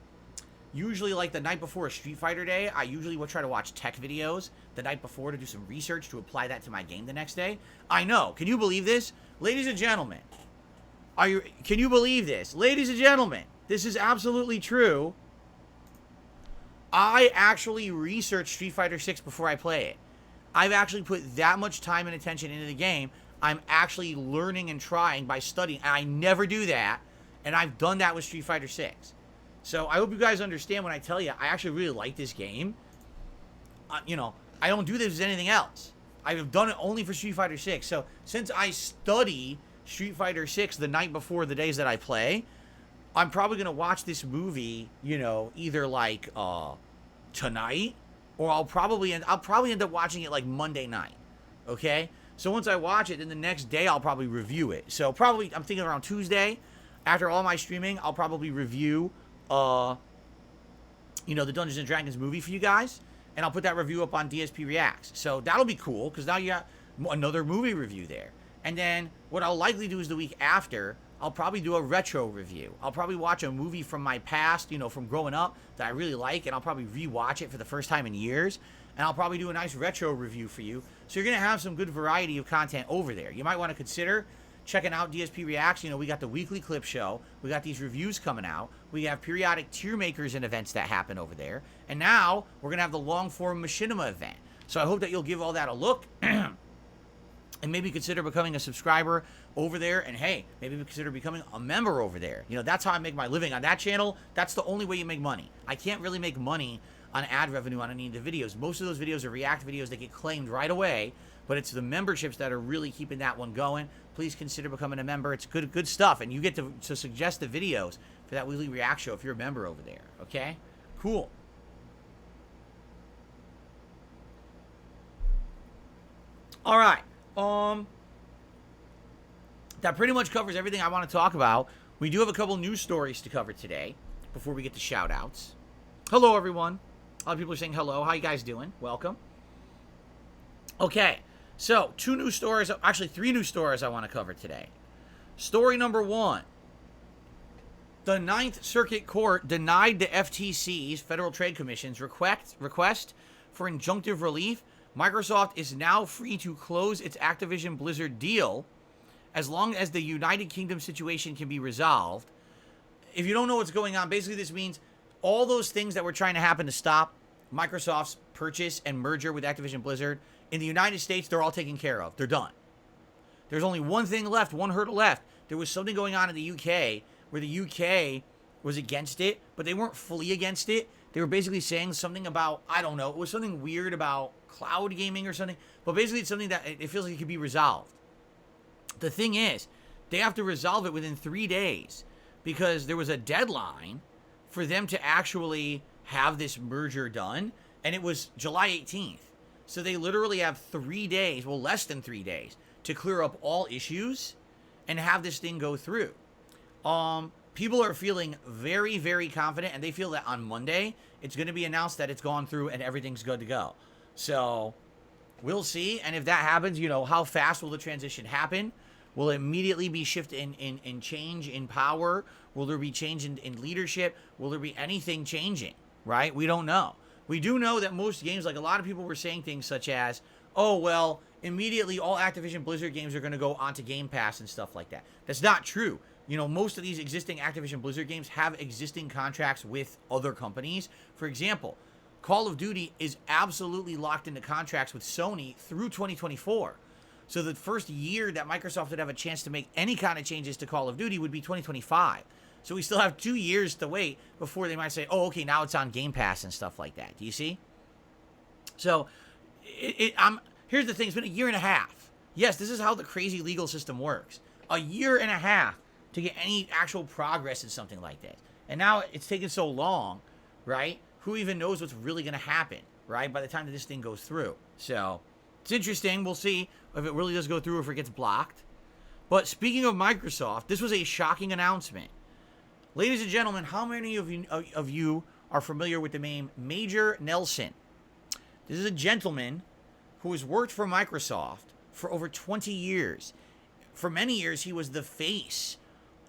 usually like the night before a Street Fighter day, I usually will try to watch tech videos the night before to do some research to apply that to my game the next day. I know. Can you believe this? Ladies and gentlemen, can you believe this? Ladies and gentlemen, this is absolutely true. I actually research Street Fighter 6 before I play it. I've actually put that much time and attention into the game. I'm actually learning and trying by studying. And I never do that. And I've done that with Street Fighter 6. So I hope you guys understand when I tell you I actually really like this game. You know, I don't do this with anything else. I've done it only for Street Fighter 6. So since I study Street Fighter 6 the night before the days that I play, I'm probably going to watch this movie, you know, either like tonight, or I'll probably end up watching it like Monday night. Okay? So once I watch it, then the next day I'll probably review it. So probably, I'm thinking around Tuesday, after all my streaming, I'll probably review you know, the Dungeons and Dragons movie for you guys, and I'll put that review up on DSP Reacts. So that'll be cool, because now you got another movie review there. And then what I'll likely do is the week after, I'll probably do a retro review. I'll probably watch a movie from my past, you know, from growing up that I really like, and I'll probably rewatch it for the first time in years, and I'll probably do a nice retro review for you. So you're going to have some good variety of content over there. You might want to consider checking out DSP Reacts. You know, we got the weekly clip show. We got these reviews coming out. We have periodic tier makers and events that happen over there. And now we're going to have the long-form Machinima event. So I hope that you'll give all that a look. and maybe consider becoming a subscriber over there. And hey, maybe consider becoming a member over there. You know, that's how I make my living on that channel. That's the only way you make money. I can't really make money on ad revenue on any of the videos. Most of those videos are React videos that get claimed right away, but it's the memberships that are really keeping that one going. Please consider becoming a member. It's good stuff, and you get to suggest the videos for that weekly React show if you're a member over there. Okay, cool. All right. That pretty much covers everything I want to talk about. We do have a couple news stories to cover today before we get to shout outs. Hello, everyone. A lot of people are saying hello. How you guys doing? Welcome. Okay, so 2 news stories, actually 3 news stories I want to cover today. Story number 1. The Ninth Circuit Court denied the FTC's, Federal Trade Commission's, request for injunctive relief. Microsoft is now free to close its Activision Blizzard deal as long as the United Kingdom situation can be resolved. If you don't know what's going on, basically this means all those things that were trying to happen to stop Microsoft's purchase and merger with Activision Blizzard, in the United States, they're all taken care of. They're done. There's only one thing left, one hurdle left. There was something going on in the UK where the UK was against it, but they weren't fully against it. They were basically saying something about, I don't know, it was something weird about cloud gaming or something, but basically it's something that it feels like it could be resolved. The thing is, they have to resolve it within 3 days because there was a deadline for them to actually have this merger done, and it was July 18th. So they literally have 3 days, well, less than 3 days, to clear up all issues and have this thing go through. People are feeling very, very confident, and they feel that on Monday, it's going to be announced that it's gone through and everything's good to go. So we'll see. And if that happens, you know, how fast will the transition happen? Will it immediately be shift in change in power? Will there be change in leadership? Will there be anything changing, right? We don't know. We do know that most games, like a lot of people were saying things such as, oh, well, immediately all Activision Blizzard games are going to go onto Game Pass and stuff like that. That's not true. You know, most of these existing Activision Blizzard games have existing contracts with other companies. For example, Call of Duty is absolutely locked into contracts with Sony through 2024. So the first year that Microsoft would have a chance to make any kind of changes to Call of Duty would be 2025. So we still have 2 years to wait before they might say, oh, okay, now it's on Game Pass and stuff like that. Do you see? So here's the thing. It's been a year and a half. Yes, this is how the crazy legal system works. A year and a half to get any actual progress in something like this. And now it's taken so long, right? Who even knows what's really going to happen, right? By the time that this thing goes through. So it's interesting. We'll see if it really does go through or if it gets blocked. But speaking of Microsoft, this was a shocking announcement. Ladies and gentlemen, how many of you are familiar with the name Major Nelson? This is a gentleman who has worked for Microsoft for over 20 years. For many years, he was the face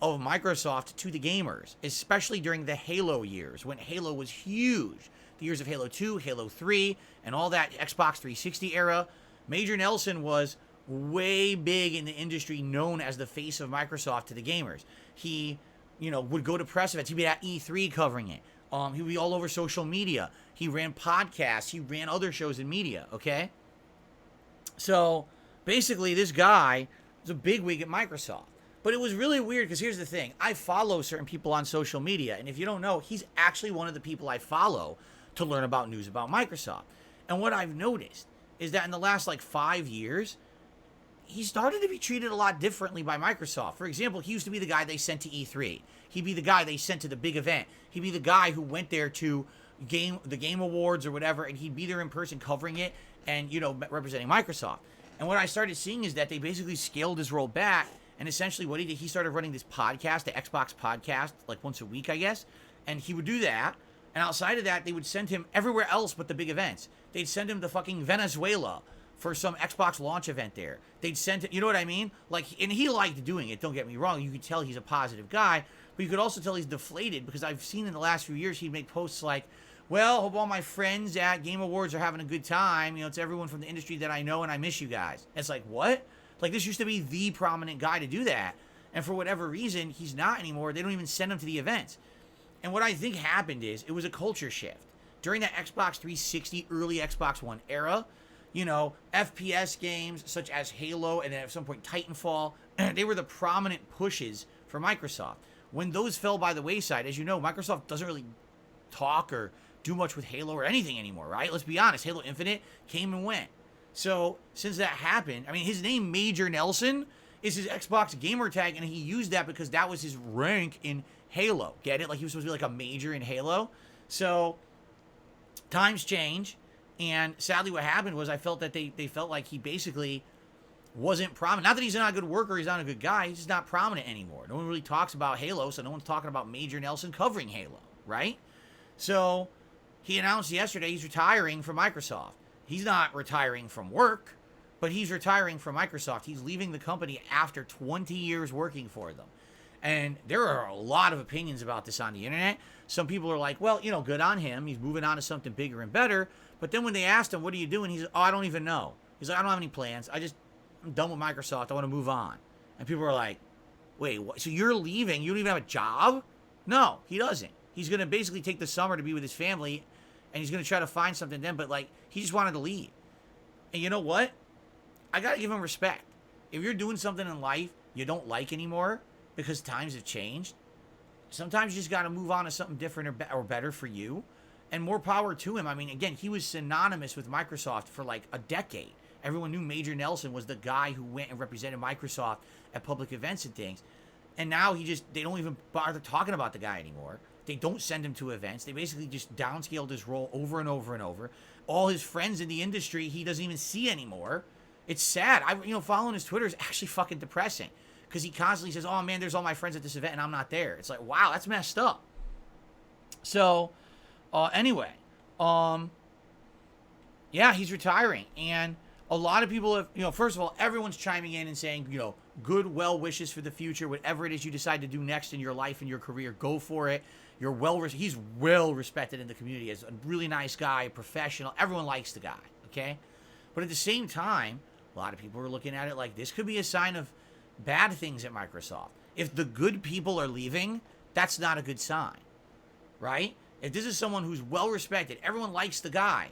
of Microsoft to the gamers, especially during the Halo years, when Halo was huge. The years of Halo 2, Halo 3, and all that Xbox 360 era. Major Nelson was way big in the industry, known as the face of Microsoft to the gamers. He, you know, would go to press events. He'd be at E3 covering it. He would be all over social media. He ran podcasts. He ran other shows in media, okay? So, basically, this guy was a bigwig at Microsoft. But it was really weird because here's the thing. I follow certain people on social media, and if you don't know, he's actually one of the people I follow to learn about news about Microsoft. And what I've noticed is that in the last, 5 years, he started to be treated a lot differently by Microsoft. For example, he used to be the guy they sent to E3. He'd be the guy they sent to the big event. He'd be the guy who went there to the Game Awards or whatever, and he'd be there in person covering it and, representing Microsoft. And what I started seeing is that they basically scaled his role back, and essentially what he did, he started running this podcast, the Xbox podcast, once a week, I guess, and he would do that. And outside of that, they would send him everywhere else but the big events. They'd send him to fucking Venezuela for some Xbox launch event there. They'd send him, you know what I mean? And he liked doing it, don't get me wrong. You could tell he's a positive guy, but you could also tell he's deflated because I've seen in the last few years he'd make posts like, well, hope all my friends at Game Awards are having a good time. It's everyone from the industry that I know and I miss you guys. And it's like, what? This used to be the prominent guy to do that. And for whatever reason, he's not anymore. They don't even send him to the events. And what I think happened is it was a culture shift. During that Xbox 360, early Xbox One era, you know, FPS games such as Halo and then at some point Titanfall. They were the prominent pushes for Microsoft. When those fell by the wayside, as you know, Microsoft doesn't really talk or do much with Halo or anything anymore, right? Let's be honest, Halo Infinite came and went. So since that happened, I mean, his name, Major Nelson, is his Xbox gamer tag, and he used that because that was his rank in Halo. Get it? Like, he was supposed to be like a major in Halo. So times change, and sadly what happened was I felt that they felt like he basically wasn't prominent. Not that he's not a good worker, he's not a good guy, he's just not prominent anymore. No one really talks about Halo, so no one's talking about Major Nelson covering Halo, right? So he announced yesterday he's retiring from Microsoft. He's not retiring from work, but he's retiring from Microsoft. He's leaving the company after 20 years working for them. And there are a lot of opinions about this on the internet. Some people are like, well, you know, good on him. He's moving on to something bigger and better. But then when they asked him, what are you doing? He's like, oh, I don't even know. He's like, I don't have any plans. I'm done with Microsoft. I want to move on. And people are like, wait, what? So you're leaving? You don't even have a job? No, he doesn't. He's going to basically take the summer to be with his family, and he's going to try to find something then. But, like, he just wanted to leave. And you know what? I got to give him respect. If you're doing something in life you don't like anymore because times have changed, sometimes you just got to move on to something different or better for you. And more power to him. I mean, again, he was synonymous with Microsoft for like a decade. Everyone knew Major Nelson was the guy who went and represented Microsoft at public events and things. And now they don't even bother talking about the guy anymore. They don't send him to events. They basically just downscaled his role over and over and over. All his friends in the industry, he doesn't even see anymore. It's sad. Following his Twitter is actually fucking depressing. Because he constantly says, oh man, there's all my friends at this event and I'm not there. It's like, wow, that's messed up. So, anyway, yeah, he's retiring. And a lot of people have, first of all, everyone's chiming in and saying, good well wishes for the future. Whatever it is you decide to do next in your life and your career, go for it. He's well respected in the community as a really nice guy, professional. Everyone likes the guy, okay? But at the same time, a lot of people are looking at it like this could be a sign of bad things at Microsoft. If the good people are leaving, that's not a good sign, right? If this is someone who's well respected, everyone likes the guy,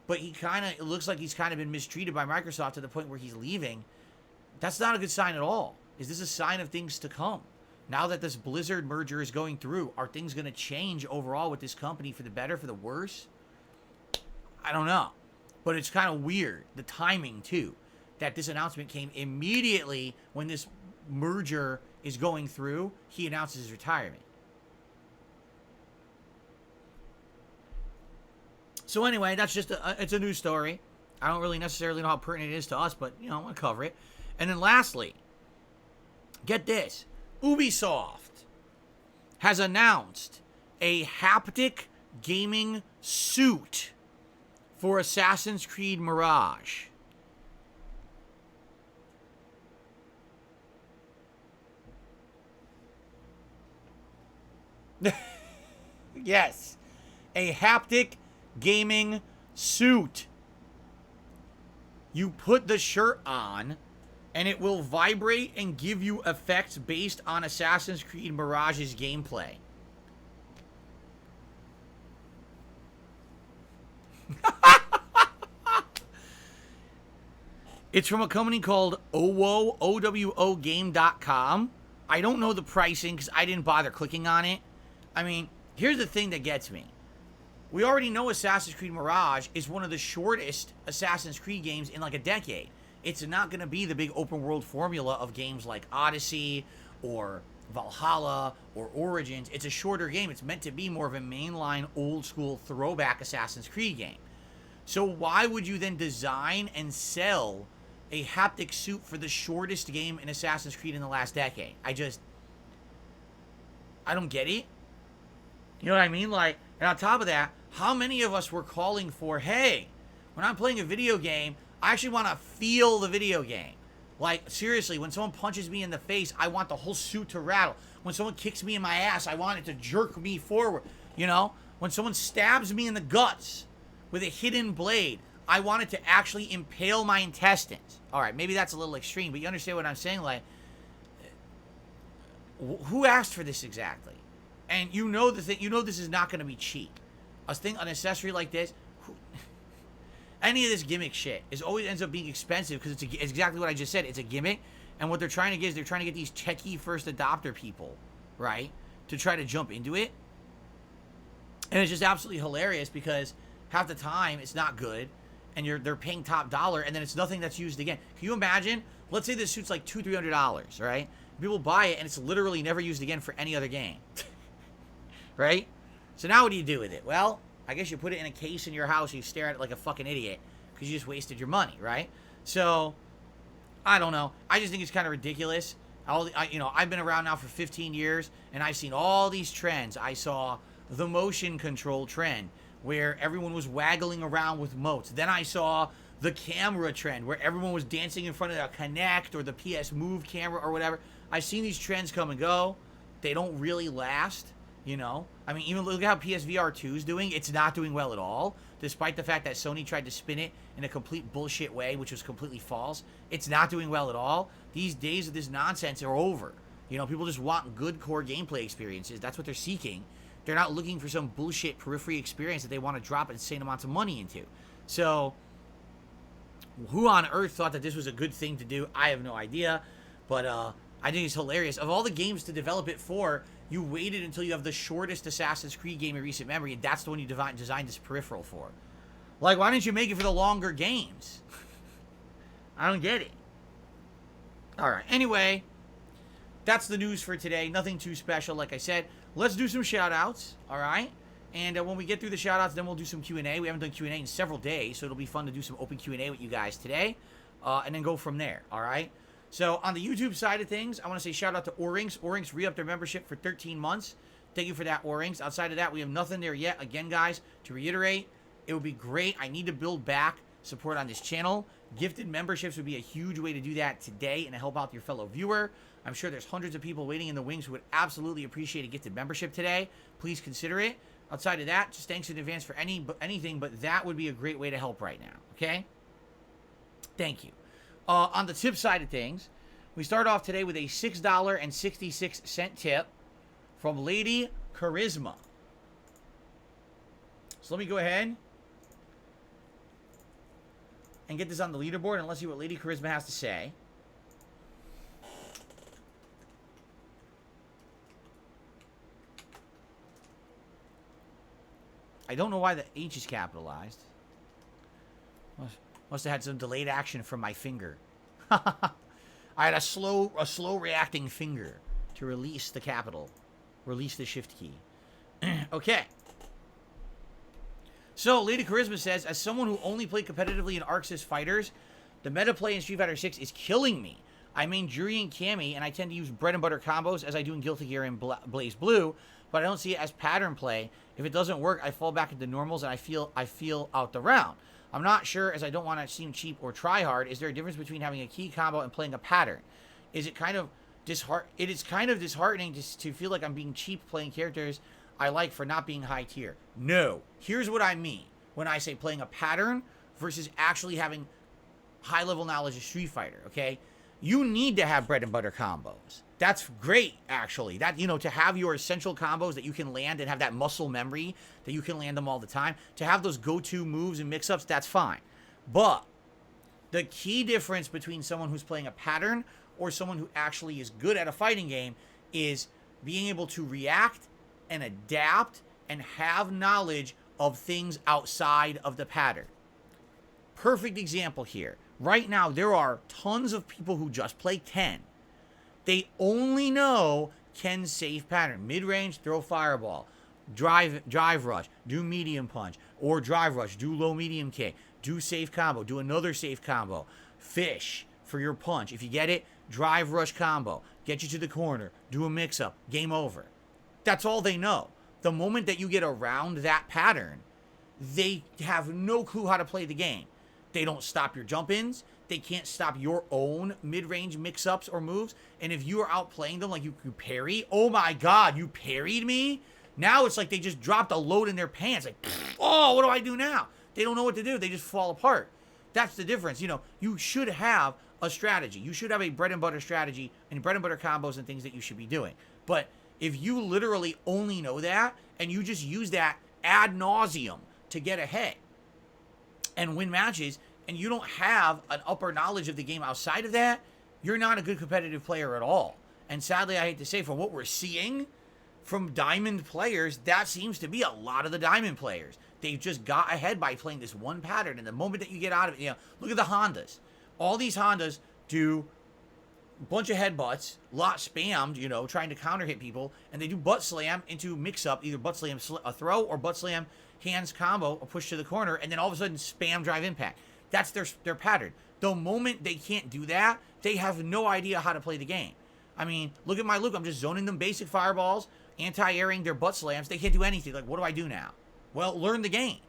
but it looks like he's kind of been mistreated by Microsoft to the point where he's leaving, that's not a good sign at all. Is this a sign of things to come? Now that this Blizzard merger is going through, are things going to change overall with this company for the better, for the worse? I don't know. But it's kind of weird, the timing too, that this announcement came immediately when this merger is going through. He announces his retirement. So anyway, that's just it's a news story. I don't really necessarily know how pertinent it is to us, but, I want to cover it. And then lastly, get this. Ubisoft has announced a haptic gaming suit for Assassin's Creed Mirage. Yes, a haptic gaming suit. You put the shirt on, and it will vibrate and give you effects based on Assassin's Creed Mirage's gameplay. It's from a company called OWOGame.com. I don't know the pricing because I didn't bother clicking on it. I mean, here's the thing that gets me. We already know Assassin's Creed Mirage is one of the shortest Assassin's Creed games in like a decade. It's not going to be the big open world formula of games like Odyssey or Valhalla or Origins. It's a shorter game. It's meant to be more of a mainline old school throwback Assassin's Creed game. So why would you then design and sell a haptic suit for the shortest game in Assassin's Creed in the last decade? I don't get it. You know what I mean? Like, and on top of that, how many of us were calling for, hey, when I'm playing a video game, I actually want to feel the video game. Like, seriously, when someone punches me in the face, I want the whole suit to rattle. When someone kicks me in my ass, I want it to jerk me forward. When someone stabs me in the guts with a hidden blade, I want it to actually impale my intestines. All right, maybe that's a little extreme, but you understand what I'm saying? Like, who asked for this exactly? And this is not going to be cheap. An accessory like this, Any of this gimmick shit is always ends up being expensive because it's exactly what I just said. It's a gimmick, and what they're trying to get is they're trying to get these techie first adopter people, right, to try to jump into it. And it's just absolutely hilarious because half the time it's not good, and they're paying top dollar, and then it's nothing that's used again. Can you imagine? Let's say this suit's like $200-$300, right? People buy it, and it's literally never used again for any other game, right? So now what do you do with it? Well, I guess you put it in a case in your house and you stare at it like a fucking idiot because you just wasted your money, right? So, I don't know. I just think it's kind of ridiculous. I've been around now for 15 years, and I've seen all these trends. I saw the motion control trend, where everyone was waggling around with motes. Then I saw the camera trend, where everyone was dancing in front of the Kinect or the PS Move camera or whatever. I've seen these trends come and go. They don't really last. You know, I mean, even look at how PSVR 2 is doing. It's not doing well at all, despite the fact that Sony tried to spin it in a complete bullshit way, which was completely false. It's not doing well at all. These days of this nonsense are over. You know, people just want good core gameplay experiences. That's what they're seeking. They're not looking for some bullshit periphery experience that they want to drop insane amounts of money into. So, who on earth thought that this was a good thing to do? I have no idea. But I think it's hilarious. Of all the games to develop it for, you waited until you have the shortest Assassin's Creed game in recent memory, and that's the one you designed this peripheral for. Like, why didn't you make it for the longer games? I don't get it. Alright, anyway, that's the news for today. Nothing too special, like I said. Let's do some shout-outs, alright? And when we get through the shout-outs, then we'll do some Q&A. We haven't done Q&A in several days, so it'll be fun to do some open Q&A with you guys today. And then go from there, alright? So, on the YouTube side of things, I want to say shout out to Orinks. Orinks re-upped their membership for 13 months. Thank you for that, Orinks. Outside of that, we have nothing there yet. Again, guys, to reiterate, it would be great. I need to build back support on this channel. Gifted memberships would be a huge way to do that today and to help out your fellow viewer. I'm sure there's hundreds of people waiting in the wings who would absolutely appreciate a gifted membership today. Please consider it. Outside of that, just thanks in advance for anything, but that would be a great way to help right now, okay? Thank you. On the tip side of things, we start off today with a $6.66 tip from Lady Charisma. So let me go ahead and get this on the leaderboard, and let's see what Lady Charisma has to say. I don't know why the H is capitalized. Must have had some delayed action from my finger. I had a slow reacting finger to release the capital. Release the shift key. Okay. So, Lady Charisma says, as someone who only played competitively in Arc Sys fighters, the meta play in Street Fighter 6 is killing me. I main Juri and Cammy, and I tend to use bread and butter combos as I do in Guilty Gear and Blaze Blue, but I don't see it as pattern play. If it doesn't work, I fall back into normals, and I feel out the round. I'm not sure, as I don't want to seem cheap or try hard. Is there a difference between having a key combo and playing a pattern? Is it kind of it is kind of disheartening to feel like I'm being cheap playing characters I like for not being high tier. No. Here's what I mean when I say playing a pattern versus actually having high level knowledge of Street Fighter, okay? You need to have bread and butter combos. That's great, actually. That, you know, to have your essential combos that you can land and have that muscle memory that you can land them all the time. To have those go-to moves and mix-ups, that's fine. But the key difference between someone who's playing a pattern or someone who actually is good at a fighting game is being able to react and adapt and have knowledge of things outside of the pattern. Perfect example here. Right now, there are tons of people who just play Ken. They only know Ken's safe pattern. Mid-range, throw fireball. Drive rush, do medium punch. Or drive rush, do low medium kick. Do safe combo, do another safe combo. Fish for your punch. If you get it, drive rush combo. Get you to the corner. Do a mix-up. Game over. That's all they know. The moment that you get around that pattern, they have no clue how to play the game. They don't stop your jump-ins. They can't stop your own mid-range mix-ups or moves. And if you are outplaying them like you parry, oh my god, you parried me? Now it's like they just dropped a load in their pants. Like, oh, what do I do now? They don't know what to do. They just fall apart. That's the difference. You know, you should have a strategy. You should have a bread and butter strategy and bread and butter combos and things that you should be doing. But if you literally only know that and you just use that ad nauseum to get ahead, and win matches, and you don't have an upper knowledge of the game outside of that, you're not a good competitive player at all. And sadly, I hate to say, from what we're seeing from Diamond players, that seems to be a lot of the Diamond players. They've just got ahead by playing this one pattern, and the moment that you get out of it, look at the Hondas. All these Hondas do a bunch of headbutts, lot spammed, trying to counter hit people, and they do butt slam into mix-up, either butt slam a throw or butt slam hands combo, a push to the corner, and then all of a sudden spam drive impact. That's their pattern. The moment they can't do that, they have no idea how to play the game. I mean, look at my Luke. I'm just zoning them basic fireballs, anti-airing their butt slams. They can't do anything. Like, what do I do now? Well, learn the game.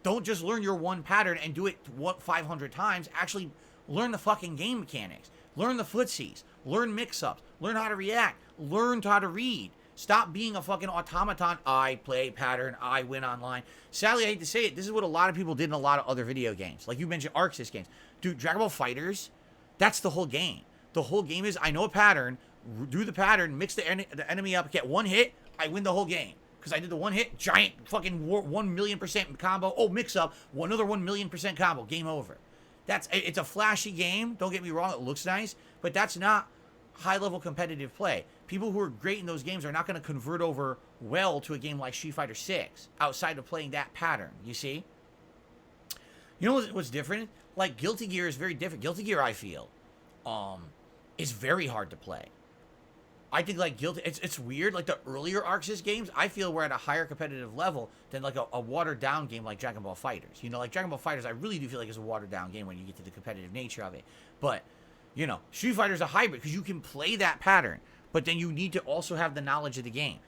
Don't just learn your one pattern and do it 500 times. Actually, learn the fucking game mechanics. Learn the footsies. Learn mix-ups. Learn how to react. Learn how to read. Stop being a fucking automaton. I play pattern. I win online. Sadly, I hate to say it, this is what a lot of people did in a lot of other video games. Like you mentioned, Arc Sys games. Dude, Dragon Ball FighterZ, that's the whole game. The whole game is, I know a pattern, do the pattern, mix the enemy up, get one hit, I win the whole game. Because I did the one hit, giant fucking 1,000,000% combo. Oh, mix up, another 1,000,000% combo. Game over. It's a flashy game. Don't get me wrong, it looks nice. But that's not high-level competitive play. People who are great in those games are not going to convert over well to a game like Street Fighter 6 outside of playing that pattern, you see? You know what's different? Like, Guilty Gear is very different. Guilty Gear, I feel, is very hard to play. I think, like, it's weird. Like, the earlier Arc Sys games, I feel we're at a higher competitive level than, like, a watered-down game like Dragon Ball FighterZ. Like, Dragon Ball FighterZ, I really do feel like it's a watered-down game when you get to the competitive nature of it. But, Street Fighter's a hybrid because you can play that pattern, but then you need to also have the knowledge of the game.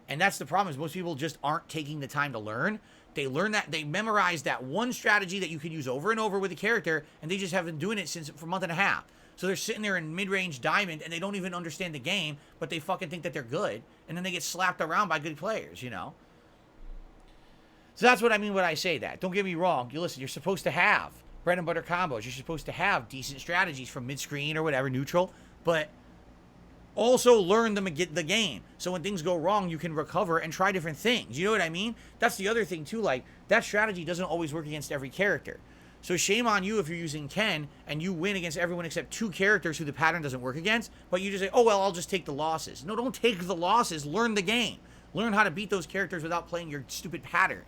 And that's the problem, is most people just aren't taking the time to learn. They learn that, they memorize that one strategy that you can use over and over with a character, and they just have been doing it for a month and a half. So they're sitting there in mid-range Diamond, and they don't even understand the game, but they fucking think that they're good, and then they get slapped around by good players, So that's what I mean when I say that. Don't get me wrong. You're supposed to have bread and butter combos. You're supposed to have decent strategies from mid-screen or whatever, neutral, but also learn them and get the game. So when things go wrong, you can recover and try different things. You know what I mean? That's the other thing, too. Like, that strategy doesn't always work against every character. So shame on you if you're using Ken and you win against everyone except 2 characters who the pattern doesn't work against, but you just say, oh, well, I'll just take the losses. No, don't take the losses. Learn the game. Learn how to beat those characters without playing your stupid pattern.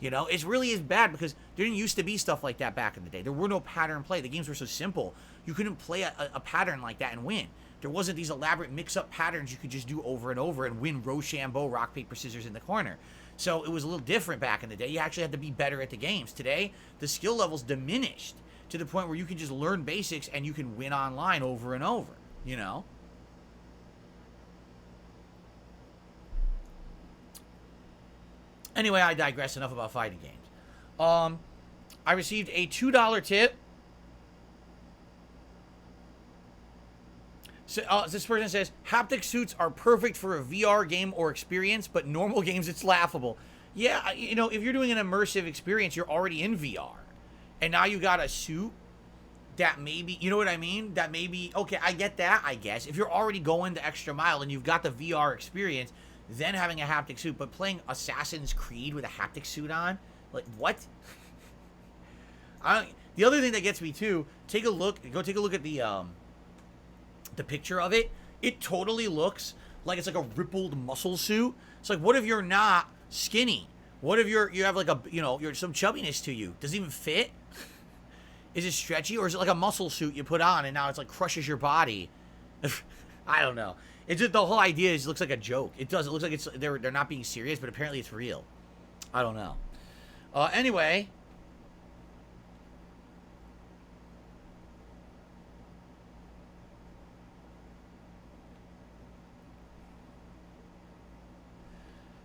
It really is bad because there didn't used to be stuff like that back in the day. There were no pattern play. The games were so simple. You couldn't play a pattern like that and win. There wasn't these elaborate mix-up patterns you could just do over and over and win Rochambeau, rock, paper, scissors in the corner. So it was a little different back in the day. You actually had to be better at the games. Today, the skill level's diminished to the point where you can just learn basics and you can win online over and over, Anyway, I digress. Enough about fighting games. I received a $2 tip. So, this person says, haptic suits are perfect for a VR game or experience, but normal games, it's laughable. Yeah, if you're doing an immersive experience, you're already in VR. And now you got a suit that maybe, you know what I mean? That maybe, okay, I get that, I guess. If you're already going the extra mile and you've got the VR experience, then having a haptic suit, but playing Assassin's Creed with a haptic suit on? Like, what? The other thing that gets me, too, go take a look at the picture of it. It totally looks like it's like a rippled muscle suit. It's like, what if you're not skinny? What if you have like you're some chubbiness to you? Does it even fit? Is it stretchy, or is it like a muscle suit you put on and now it's like crushes your body? I don't know. It's just the whole idea looks like a joke. It does. It looks like they're not being serious, but apparently it's real. I don't know. Anyway.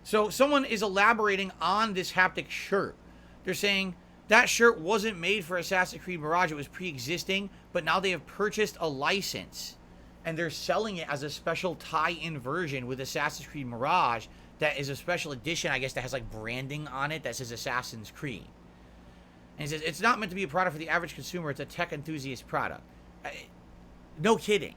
So someone is elaborating on this haptic shirt. They're saying that shirt wasn't made for Assassin's Creed Mirage. It was pre-existing, but now they have purchased a license, and they're selling it as a special tie-in version with Assassin's Creed Mirage that is a special edition, I guess, that has like branding on it that says Assassin's Creed. And he says, it's not meant to be a product for the average consumer. It's a tech enthusiast product. No kidding.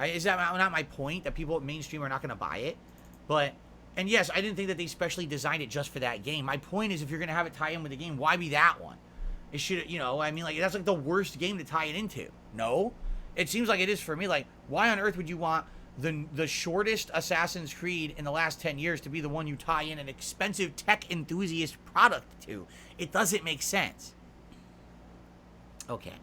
Is that not my point, that people mainstream are not going to buy it? But... And yes, I didn't think that they specially designed it just for that game. My point is, if you're going to have it tie in with the game, why be that one? It should, I mean, like, that's like the worst game to tie it into. No? It seems like it is for me. Like, why on earth would you want the shortest Assassin's Creed in the last 10 years to be the one you tie in an expensive tech enthusiast product to? It doesn't make sense. Okay.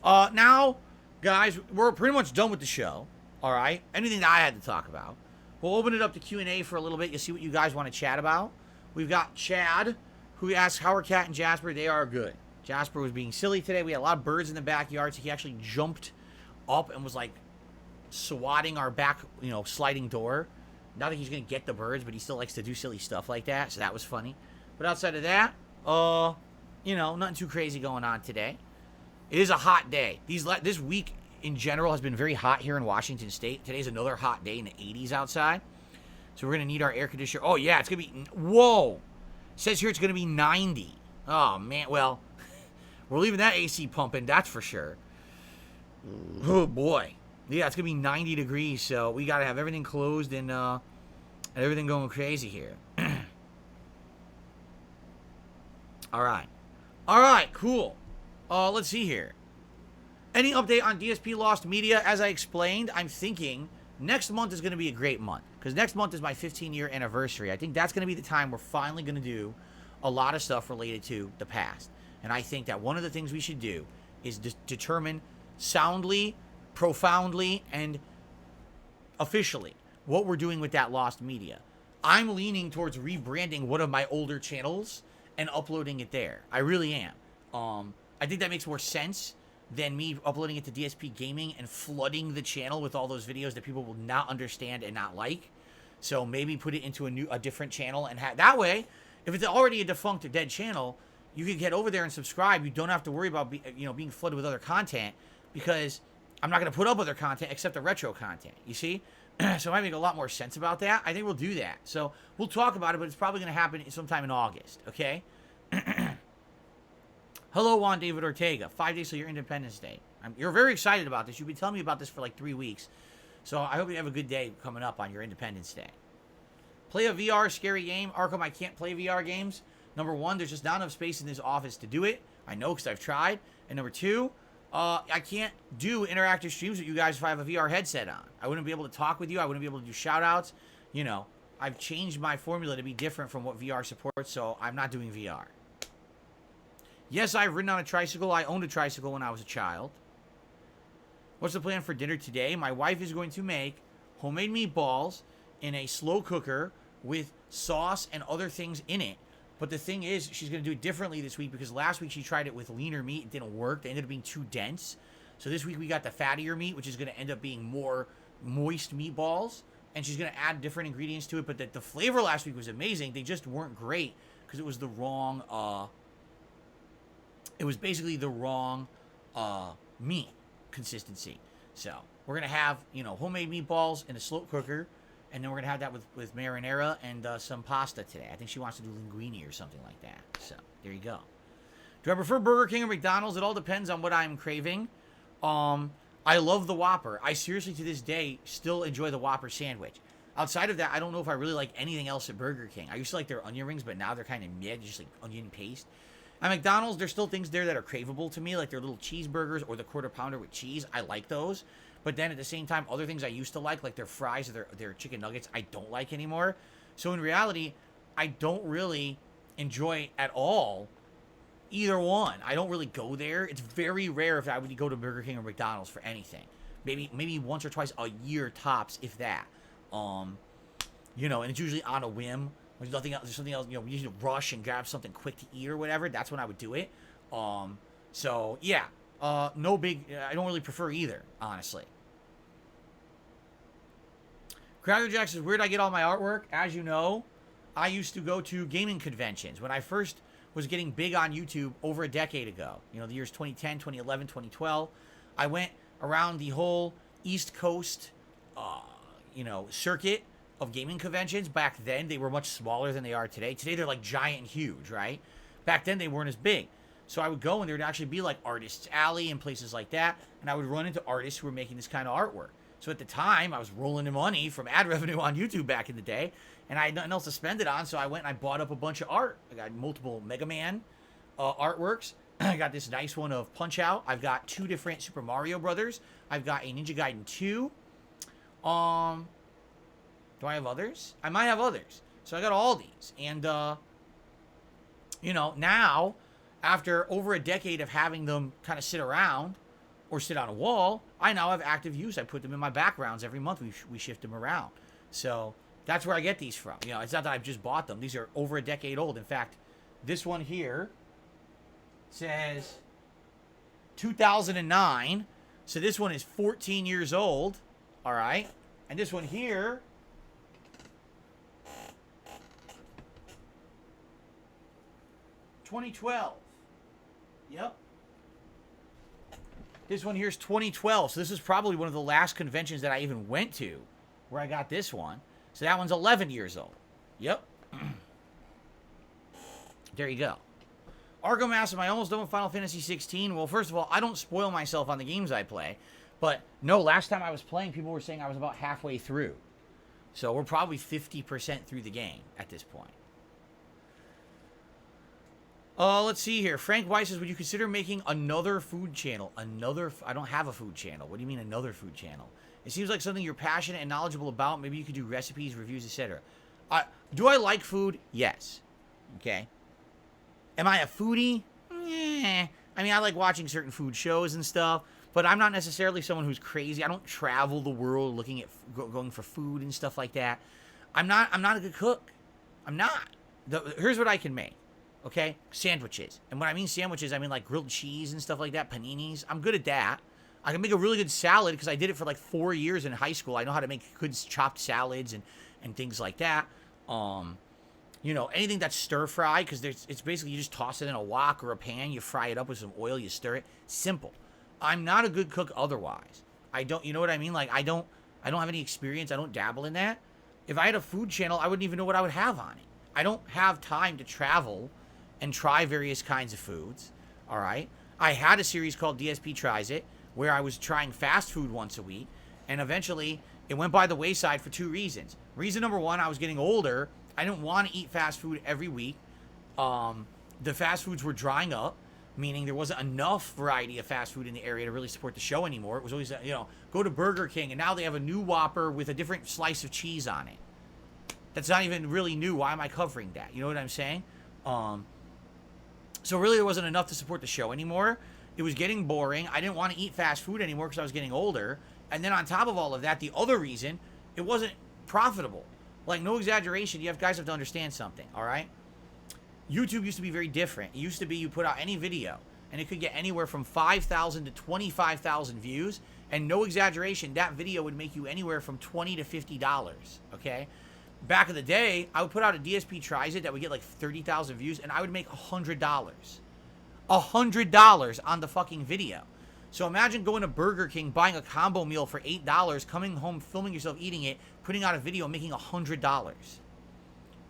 Now, guys, we're pretty much done with the show. All right? Anything that I had to talk about. We'll open it up to Q&A for a little bit. You'll see what you guys want to chat about. We've got Chad, who asks, how are Cat and Jasper? They are good. Jasper was being silly today. We had a lot of birds in the backyard, so he actually jumped up and was like swatting our back, sliding door. Not that he's going to get the birds, but he still likes to do silly stuff like that, so that was funny. But outside of that, nothing too crazy going on today. It is a hot day. This week in general has been very hot here in Washington State. Today's another hot day in the 80s outside. So we're going to need our air conditioner. Oh, yeah, it's going to be... Whoa! It says here it's going to be 90. Oh, man. Well, we're leaving that AC pumping, that's for sure. Oh, boy. Yeah, it's going to be 90 degrees, so we got to have everything closed and everything going crazy here. All right, cool. Let's see here. Any update on DSP Lost Media? As I explained, I'm thinking next month is going to be a great month. Because next month is my 15-year anniversary. I think that's going to be the time we're finally going to do a lot of stuff related to the past. And I think that one of the things we should do is determine soundly, profoundly, and officially what we're doing with that lost media. I'm leaning towards rebranding one of my older channels and uploading it there. I really am. I think that makes more sense than me uploading it to DSPGaming and flooding the channel with all those videos that people will not understand and not like. So maybe put it into a different channel and that way, if it's already a defunct or dead channel, you can get over there and subscribe. You don't have to worry about being flooded with other content, because I'm not going to put up other content except the retro content. You see? So it might make a lot more sense about that. I think we'll do that. So we'll talk about it, but it's probably going to happen sometime in August. Okay? Hello, Juan David Ortega. 5 days till your Independence Day. You're very excited about this. You've been telling me about this for like 3 weeks. So I hope you have a good day coming up on your Independence Day. Play a VR scary game. Arkham, I can't play VR games. Number one, there's just not enough space in this office to do it. I know because I've tried. And number two, I can't do interactive streams with you guys if I have a VR headset on. I wouldn't be able to talk with you. I wouldn't be able to do shout-outs. I've changed my formula to be different from what VR supports, so I'm not doing VR. Yes, I've ridden on a tricycle. I owned a tricycle when I was a child. What's the plan for dinner today? My wife is going to make homemade meatballs in a slow cooker with sauce and other things in it. But the thing is, she's going to do it differently this week, because last week she tried it with leaner meat. It didn't work. They ended up being too dense. So this week we got the fattier meat, which is going to end up being more moist meatballs. And she's going to add different ingredients to it. But the flavor last week was amazing. They just weren't great because it was the wrong... it was basically the wrong meat consistency. So we're going to have, homemade meatballs in a slow cooker. And then we're going to have that with marinara and some pasta today. I think she wants to do linguine or something like that. So there you go. Do I prefer Burger King or McDonald's? It all depends on what I'm craving. I love the Whopper. I seriously, to this day, still enjoy the Whopper sandwich. Outside of that, I don't know if I really like anything else at Burger King. I used to like their onion rings, but now they're kind of mid, just like onion paste. At McDonald's, there's still things there that are craveable to me, like their little cheeseburgers or the quarter pounder with cheese. I like those. But then at the same time, other things I used to like their fries or their chicken nuggets, I don't like anymore. So in reality, I don't really enjoy at all either one. I don't really go there. It's very rare if I would go to Burger King or McDonald's for anything. Maybe once or twice a year tops, if that. And it's usually on a whim. There's nothing else. There's something else. You need to rush and grab something quick to eat or whatever. That's when I would do it. So yeah. No big. I don't really prefer either, honestly. Crowder Jack says, where did I get all my artwork? As you know, I used to go to gaming conventions when I first was getting big on YouTube over a decade ago. The years 2010, 2011, 2012. I went around the whole East Coast, circuit of gaming conventions. Back then, they were much smaller than they are today. Today, they're like giant and huge, right? Back then, they weren't as big. So I would go, and there would actually be like Artists Alley and places like that, and I would run into artists who were making this kind of artwork. So at the time, I was rolling in money from ad revenue on YouTube back in the day, and I had nothing else to spend it on, so I went and I bought up a bunch of art. I got multiple Mega Man artworks, I got this nice one of Punch-Out. I've got 2 different Super Mario Brothers. I've got a Ninja Gaiden 2. Do I have others? I might have others. So I got all these. And, you know, now, after over a decade of having them kind of sit around or sit on a wall, I now have active use. I put them in my backgrounds every month. We shift them around. So that's where I get these from. You know, it's not that I've just bought them. These are over a decade old. In fact, this one here says 2009. So this one is 14 years old. All right. And this one here, $2012. Yep. This one here is 2012. So this is probably one of the last conventions that I even went to where I got this one. So that one's 11 years old. Yep. There you go. Argomass, am I almost done with Final Fantasy 16? Well, first of all, I don't spoil myself on the games I play. But no, last time I was playing, people were saying I was about halfway through. So we're probably 50% through the game at this point. Let's see here. Frank Weiss says, would you consider making another food channel? I don't have a food channel. What do you mean another food channel? It seems like something you're passionate and knowledgeable about. Maybe you could do recipes, reviews, etc. Do I like food? Yes. Okay. Am I a foodie? I mean, I like watching certain food shows and stuff, but I'm not necessarily someone who's crazy. I don't travel the world looking at going for food and stuff like that. I'm not a good cook. I'm not. Here's what I can make. Okay? Sandwiches. And when I mean sandwiches, I mean like grilled cheese and stuff like that, paninis. I'm good at that. I can make a really good salad because I did it for like 4 years in high school. I know how to make good chopped salads and things like that. You know, anything that's stir fry, because it's basically you just toss it in a wok or a pan, you fry it up with some oil, you stir it. Simple. I'm not a good cook otherwise. You know what I mean? Like I don't have any experience. I don't dabble in that. If I had a food channel, I wouldn't even know what I would have on it. I don't have time to travel and try various kinds of foods. All right. I had a series called DSP Tries It, where I was trying fast food once a week, and eventually it went by the wayside for 2 reasons. Reason number 1, I was getting older. I didn't want to eat fast food every week. The fast foods were drying up, meaning there wasn't enough variety of fast food in the area to really support the show anymore. It was always, you know, go to Burger King, and now they have a new Whopper with a different slice of cheese on it. That's not even really new. Why am I covering that? You know what I'm saying? So really there wasn't enough to support the show anymore. It was getting boring. I didn't want to eat fast food anymore because I was getting older. And then on top of all of that, the other reason, it wasn't profitable. Like, no exaggeration, guys have to understand something, all right? YouTube used to be very different. It used to be you put out any video, and it could get anywhere from 5,000 to 25,000 views, and no exaggeration, that video would make you anywhere from $20 to $50, okay? Back in the day, I would put out a DSP Tries It that would get like 30,000 views, and I would make $100. $100 on the fucking video. So imagine going to Burger King, buying a combo meal for $8, coming home, filming yourself eating it, putting out a video, making $100.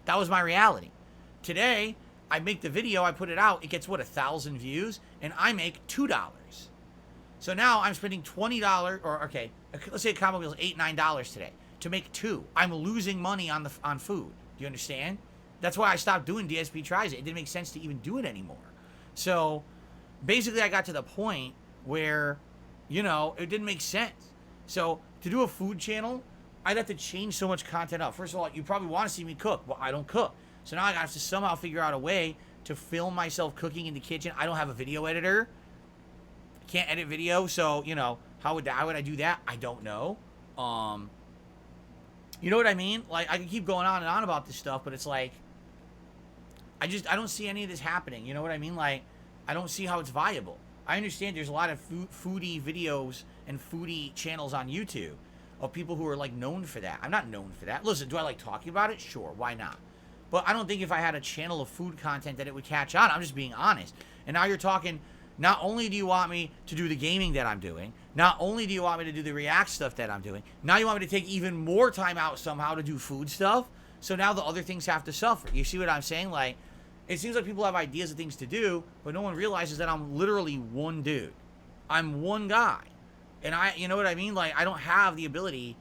That was my reality. Today, I make the video, I put it out, it gets, 1,000 views, and I make $2. So now I'm spending $20, or okay, let's say a combo meal is $8, $9 today, to make 2. I'm losing money on food. Do you understand? That's why I stopped doing DSP Tries It. It didn't make sense to even do it anymore. So basically I got to the point where, you know, it didn't make sense. So to do a food channel, I'd have to change so much content up. First of all, you probably want to see me cook. Well, I don't cook. So now I have to somehow figure out a way to film myself cooking in the kitchen. I don't have a video editor. Can't edit video. So, you know, how would I do that? I don't know. You know what I mean? Like, I can keep going on and on about this stuff, but it's like, I don't see any of this happening. You know what I mean? Like, I don't see how it's viable. I understand there's a lot of foodie videos and foodie channels on YouTube of people who are, like, known for that. I'm not known for that. Listen, do I like talking about it? Sure, why not? But I don't think if I had a channel of food content that it would catch on. I'm just being honest. And now you're talking, not only do you want me to do the gaming that I'm doing, not only do you want me to do the React stuff that I'm doing, now you want me to take even more time out somehow to do food stuff. So now the other things have to suffer. You see what I'm saying? Like, it seems like people have ideas of things to do, but no one realizes that I'm literally one dude. I'm one guy. And you know what I mean? Like, I don't have the ability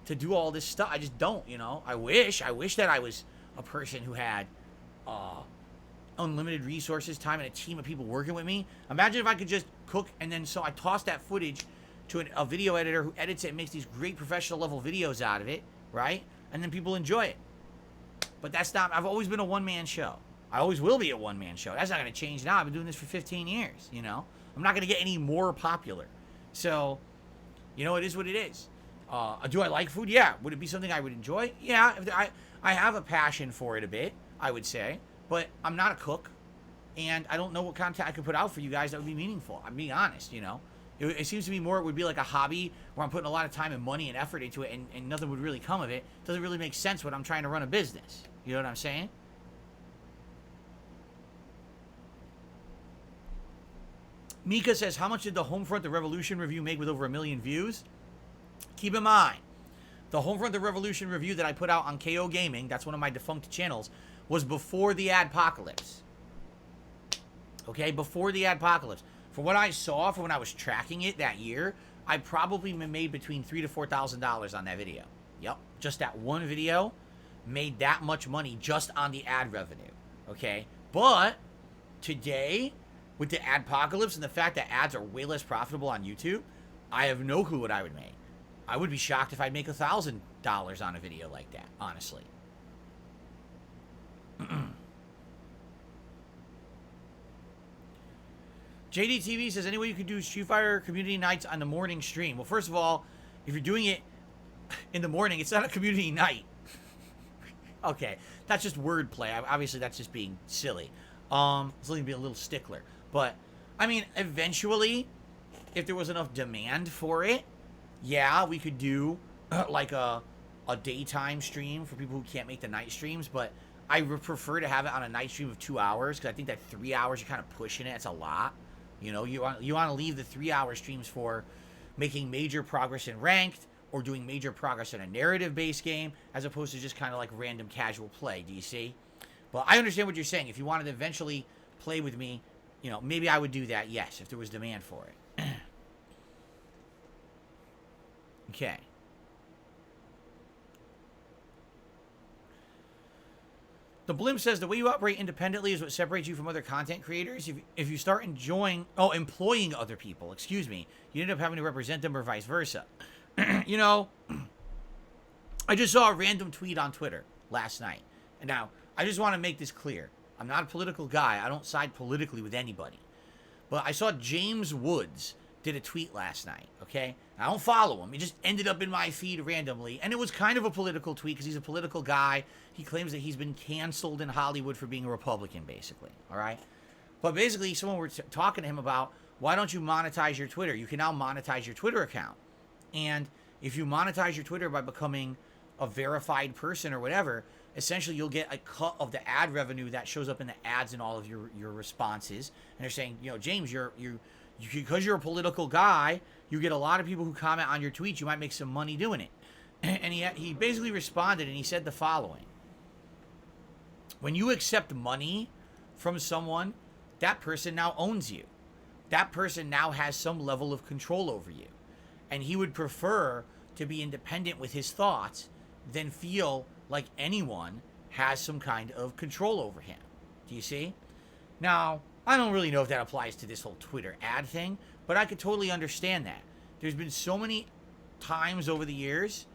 to do all this stuff. I just don't, you know? I wish that I was a person who had, unlimited resources, time, and a team of people working with me. Imagine if I could just cook and then so I toss that footage to a video editor who edits it and makes these great professional level videos out of it, right? And then people enjoy it. But that's not, I've always been a one-man show. I always will be a one-man show. That's not going to change now. I've been doing this for 15 years, you know? I'm not going to get any more popular. So, you know, it is what it is. Do I like food? Yeah. Would it be something I would enjoy? Yeah. I have a passion for it a bit, I would say. But I'm not a cook. And I don't know what content I could put out for you guys that would be meaningful. I'm being honest, you know? It seems to me more it would be like a hobby where I'm putting a lot of time and money and effort into it and nothing would really come of it. It doesn't really make sense when I'm trying to run a business. You know what I'm saying? Mika says, how much did the Homefront The Revolution review make with over 1 million views? Keep in mind, the Homefront The Revolution review that I put out on KO Gaming, that's one of my defunct channels, was before the adpocalypse. Okay, before the adpocalypse. For what I saw, for when I was tracking it that year, I probably made between $3,000 to $4,000 on that video. Yep, just that one video made that much money just on the ad revenue. Okay, but today, with the adpocalypse and the fact that ads are way less profitable on YouTube, I have no clue what I would make. I would be shocked if I'd make $1,000 on a video like that, honestly. JDTV says, any way you could do Street Fighter community nights on the morning stream? Well, first of all, if you're doing it in the morning, it's not a community night. Okay, that's just wordplay. Obviously, that's just being silly. It's only be a little stickler. But, I mean, eventually, if there was enough demand for it, yeah, we could do like a daytime stream for people who can't make the night streams. But I would prefer to have it on a night stream of 2 hours because I think that 3 hours, you're kind of pushing it. It's a lot. You know, you want to leave the 3 hour streams for making major progress in ranked or doing major progress in a narrative-based game as opposed to just kind of like random casual play, do you see? But I understand what you're saying. If you wanted to eventually play with me, you know, maybe I would do that, yes, if there was demand for it. Okay. The Blimp says, the way you operate independently is what separates you from other content creators. If you start employing other people, excuse me, you end up having to represent them or vice versa. You know, I just saw a random tweet on Twitter last night. And now, I just want to make this clear. I'm not a political guy. I don't side politically with anybody. But I saw James Woods did a tweet last night, okay? I don't follow him. He just ended up in my feed randomly. And it was kind of a political tweet because he's a political guy. He claims that he's been canceled in Hollywood for being a Republican, basically, all right? But basically, someone were talking to him about, why don't you monetize your Twitter? You can now monetize your Twitter account. And if you monetize your Twitter by becoming a verified person or whatever, essentially you'll get a cut of the ad revenue that shows up in the ads in all of your responses. And they're saying, you know, James, because you're a political guy, you get a lot of people who comment on your tweets. You might make some money doing it. And he basically responded and he said the following. When you accept money from someone, that person now owns you. That person now has some level of control over you. And he would prefer to be independent with his thoughts than feel like anyone has some kind of control over him. Do you see? Now, I don't really know if that applies to this whole Twitter ad thing, but I could totally understand that. There's been so many times over the years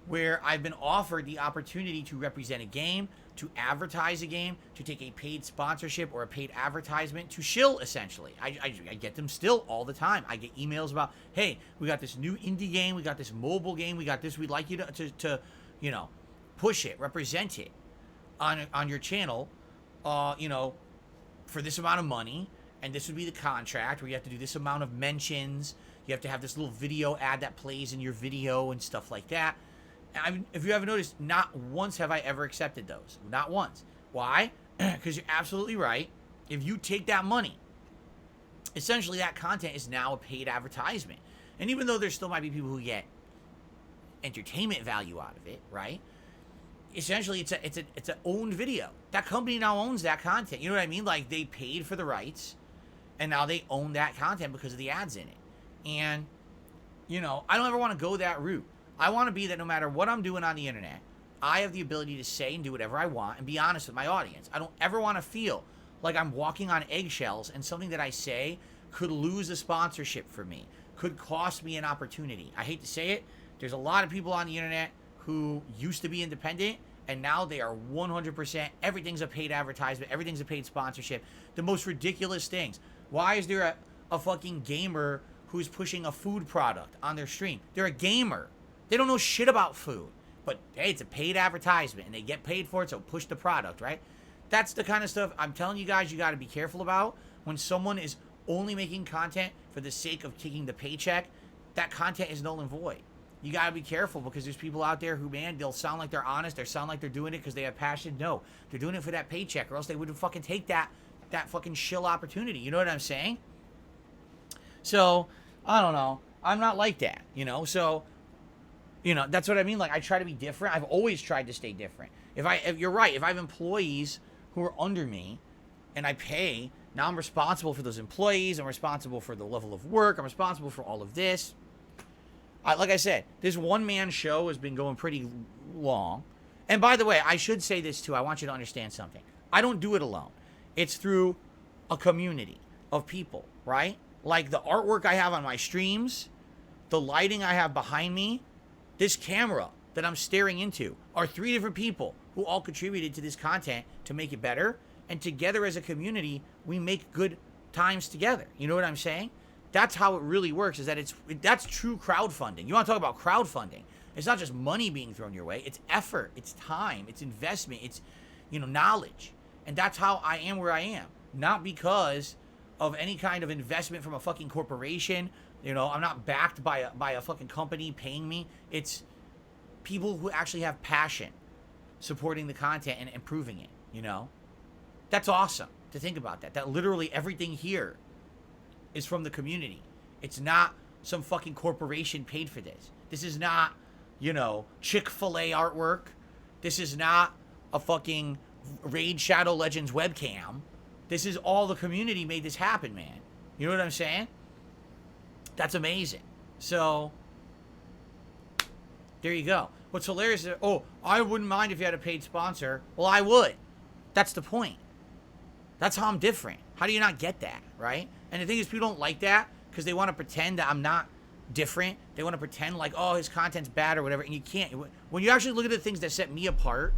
where I've been offered the opportunity to represent a game, to advertise a game, to take a paid sponsorship or a paid advertisement, to shill, essentially. I get them still all the time. I get emails about, hey, we got this new indie game, we got this mobile game, we got this, we'd like you to you know, push it, represent it on your channel, you know, for this amount of money, and this would be the contract where you have to do this amount of mentions, you have to have this little video ad that plays in your video and stuff like that. If you haven't noticed, not once have I ever accepted those. Not once. Why? Because you're absolutely right. If you take that money, essentially that content is now a paid advertisement. And even though there still might be people who get entertainment value out of it, right? Essentially, it's an owned video. That company now owns that content. You know what I mean? Like, they paid for the rights, and now they own that content because of the ads in it. And, you know, I don't ever want to go that route. I want to be that no matter what I'm doing on the internet, I have the ability to say and do whatever I want and be honest with my audience. I don't ever want to feel like I'm walking on eggshells and something that I say could lose a sponsorship for me, could cost me an opportunity. I hate to say it. There's a lot of people on the internet who used to be independent and now they are 100%, everything's a paid advertisement, everything's a paid sponsorship. The most ridiculous things. Why is there a fucking gamer who's pushing a food product on their stream? They're a gamer. They don't know shit about food. But hey, it's a paid advertisement and they get paid for it, so push the product, right? That's the kind of stuff I'm telling you guys you got to be careful about. When someone is only making content for the sake of taking the paycheck, that content is null and void. You got to be careful because there's people out there who, man, they'll sound like they're honest. They sound like they're doing it because they have passion. No, they're doing it for that paycheck or else they wouldn't fucking take that fucking shill opportunity. You know what I'm saying? So, I don't know. I'm not like that, you know? So, you know, that's what I mean. Like, I try to be different. I've always tried to stay different. If you're right, if I have employees who are under me and I pay, now I'm responsible for those employees. I'm responsible for the level of work. I'm responsible for all of this. Like I said, this one-man show has been going pretty long. And by the way, I should say this too. I want you to understand something. I don't do it alone. It's through a community of people, right? Like the artwork I have on my streams, the lighting I have behind me, this camera that I'm staring into are 3 different people who all contributed to this content to make it better. And together as a community, we make good times together. You know what I'm saying? That's how it really works, is that that's true crowdfunding. You want to talk about crowdfunding. It's not just money being thrown your way. It's effort. It's time. It's investment. It's, you know, knowledge. And that's how I am where I am. Not because of any kind of investment from a fucking corporation. You know, I'm not backed by a fucking company paying me. It's people who actually have passion supporting the content and improving it, you know? That's awesome to think about that. That literally everything here is from the community. It's not some fucking corporation paid for this. This is not, you know, Chick-fil-A artwork. This is not a fucking Raid Shadow Legends webcam. This is all the community made this happen, man. You know what I'm saying? That's amazing. So, there you go. What's hilarious is, oh, I wouldn't mind if you had a paid sponsor. Well, I would. That's the point. That's how I'm different. How do you not get that, right? And the thing is, people don't like that because they want to pretend that I'm not different. They want to pretend like, oh, his content's bad or whatever. And you can't. When you actually look at the things that set me apart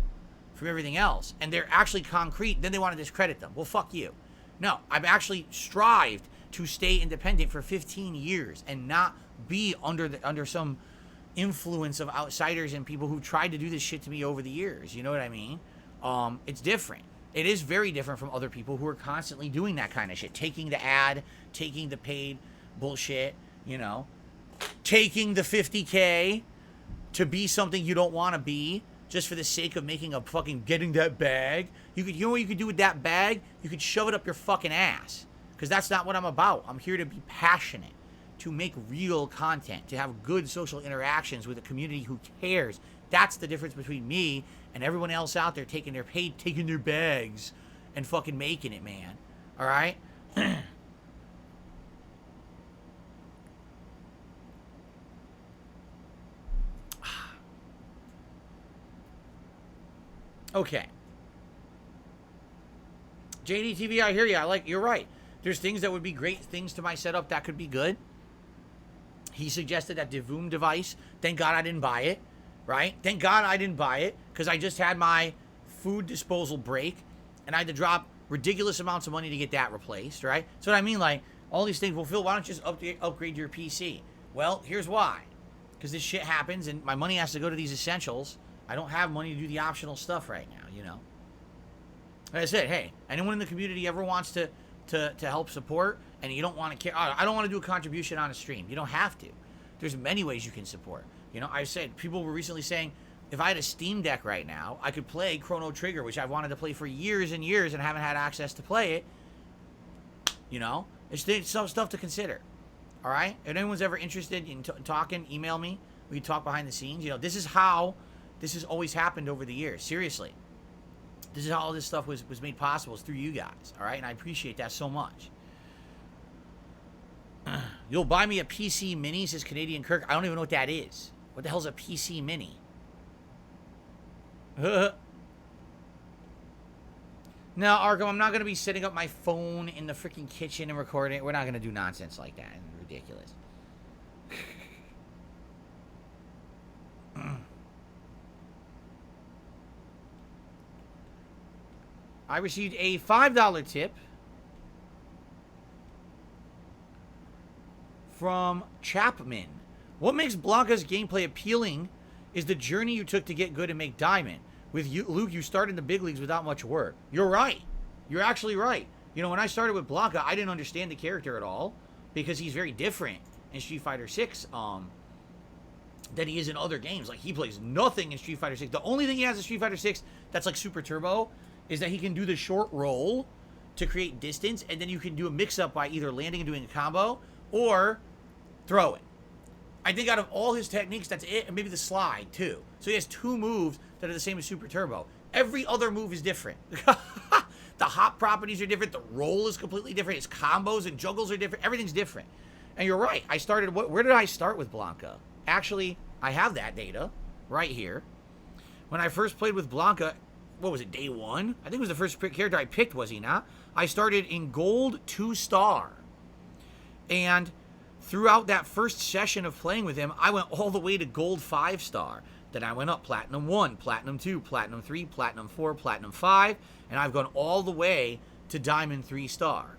from everything else, and they're actually concrete, then they want to discredit them. Well, fuck you. No, I've actually strived to stay independent for 15 years and not be under some influence of outsiders and people who tried to do this shit to me over the years. You know what I mean? It's different. It is very different from other people who are constantly doing that kind of shit. Taking the ad, taking the paid bullshit, you know. Taking the 50K to be something you don't want to be just for the sake of making a fucking, getting that bag. You know what you could do with that bag? You could shove it up your fucking ass. Because that's not what I'm about. I'm here to be passionate, to make real content, to have good social interactions with a community who cares. That's the difference between me and everyone else out there taking their bags and fucking making it, man. All right? Okay. JDTV, I hear you. You're right. There's things that would be great things to my setup that could be good. He suggested that Divoom device. Thank God I didn't buy it. Right? Thank God I didn't buy it because I just had my food disposal break and I had to drop ridiculous amounts of money to get that replaced, right? So what I mean, like, all these things, well, Phil, why don't you just upgrade your PC? Well, here's why. Because this shit happens and my money has to go to these essentials. I don't have money to do the optional stuff right now, you know? Like I said, hey, anyone in the community ever wants to help support and you don't want to care, I don't want to do a contribution on a stream. You don't have to. There's many ways you can support. You know, I said, people were recently saying, if I had a Steam Deck right now, I could play Chrono Trigger, which I've wanted to play for years and years and haven't had access to play it. You know, it's some stuff to consider. All right? If anyone's ever interested in talking, email me. We can talk behind the scenes. You know, this is how this has always happened over the years. Seriously. This is how all this stuff was made possible. It's through you guys. All right? And I appreciate that so much. You'll buy me a PC Mini, says Canadian Kirk. I don't even know what that is. What the hell's a PC Mini? No, Arkham, I'm not going to be setting up my phone in the freaking kitchen and recording it. We're not going to do nonsense like that. It's ridiculous. I received a $5 tip from Chapman. What makes Blanca's gameplay appealing is the journey you took to get good and make Diamond. With you, Luke, you started in the big leagues without much work. You're right. You're actually right. You know, when I started with Blanca, I didn't understand the character at all because he's very different in Street Fighter 6 than he is in other games. Like, he plays nothing in Street Fighter 6. The only thing he has in Street Fighter 6 that's like super turbo is that he can do the short roll to create distance, and then you can do a mix-up by either landing and doing a combo or throw it. I think out of all his techniques, that's it, and maybe the slide, too. So he has 2 moves that are the same as Super Turbo. Every other move is different. The hop properties are different. The roll is completely different. His combos and juggles are different. Everything's different. And you're right. I started... Where did I start with Blanca? Actually, I have that data right here. When I first played with Blanca, what was it, day 1? I think it was the first character I picked, was he not? I started in Gold 2-star. And throughout that first session of playing with him, I went all the way to Gold 5-star. Then I went up Platinum 1, Platinum 2, Platinum 3, Platinum 4, Platinum 5, and I've gone all the way to Diamond 3-star.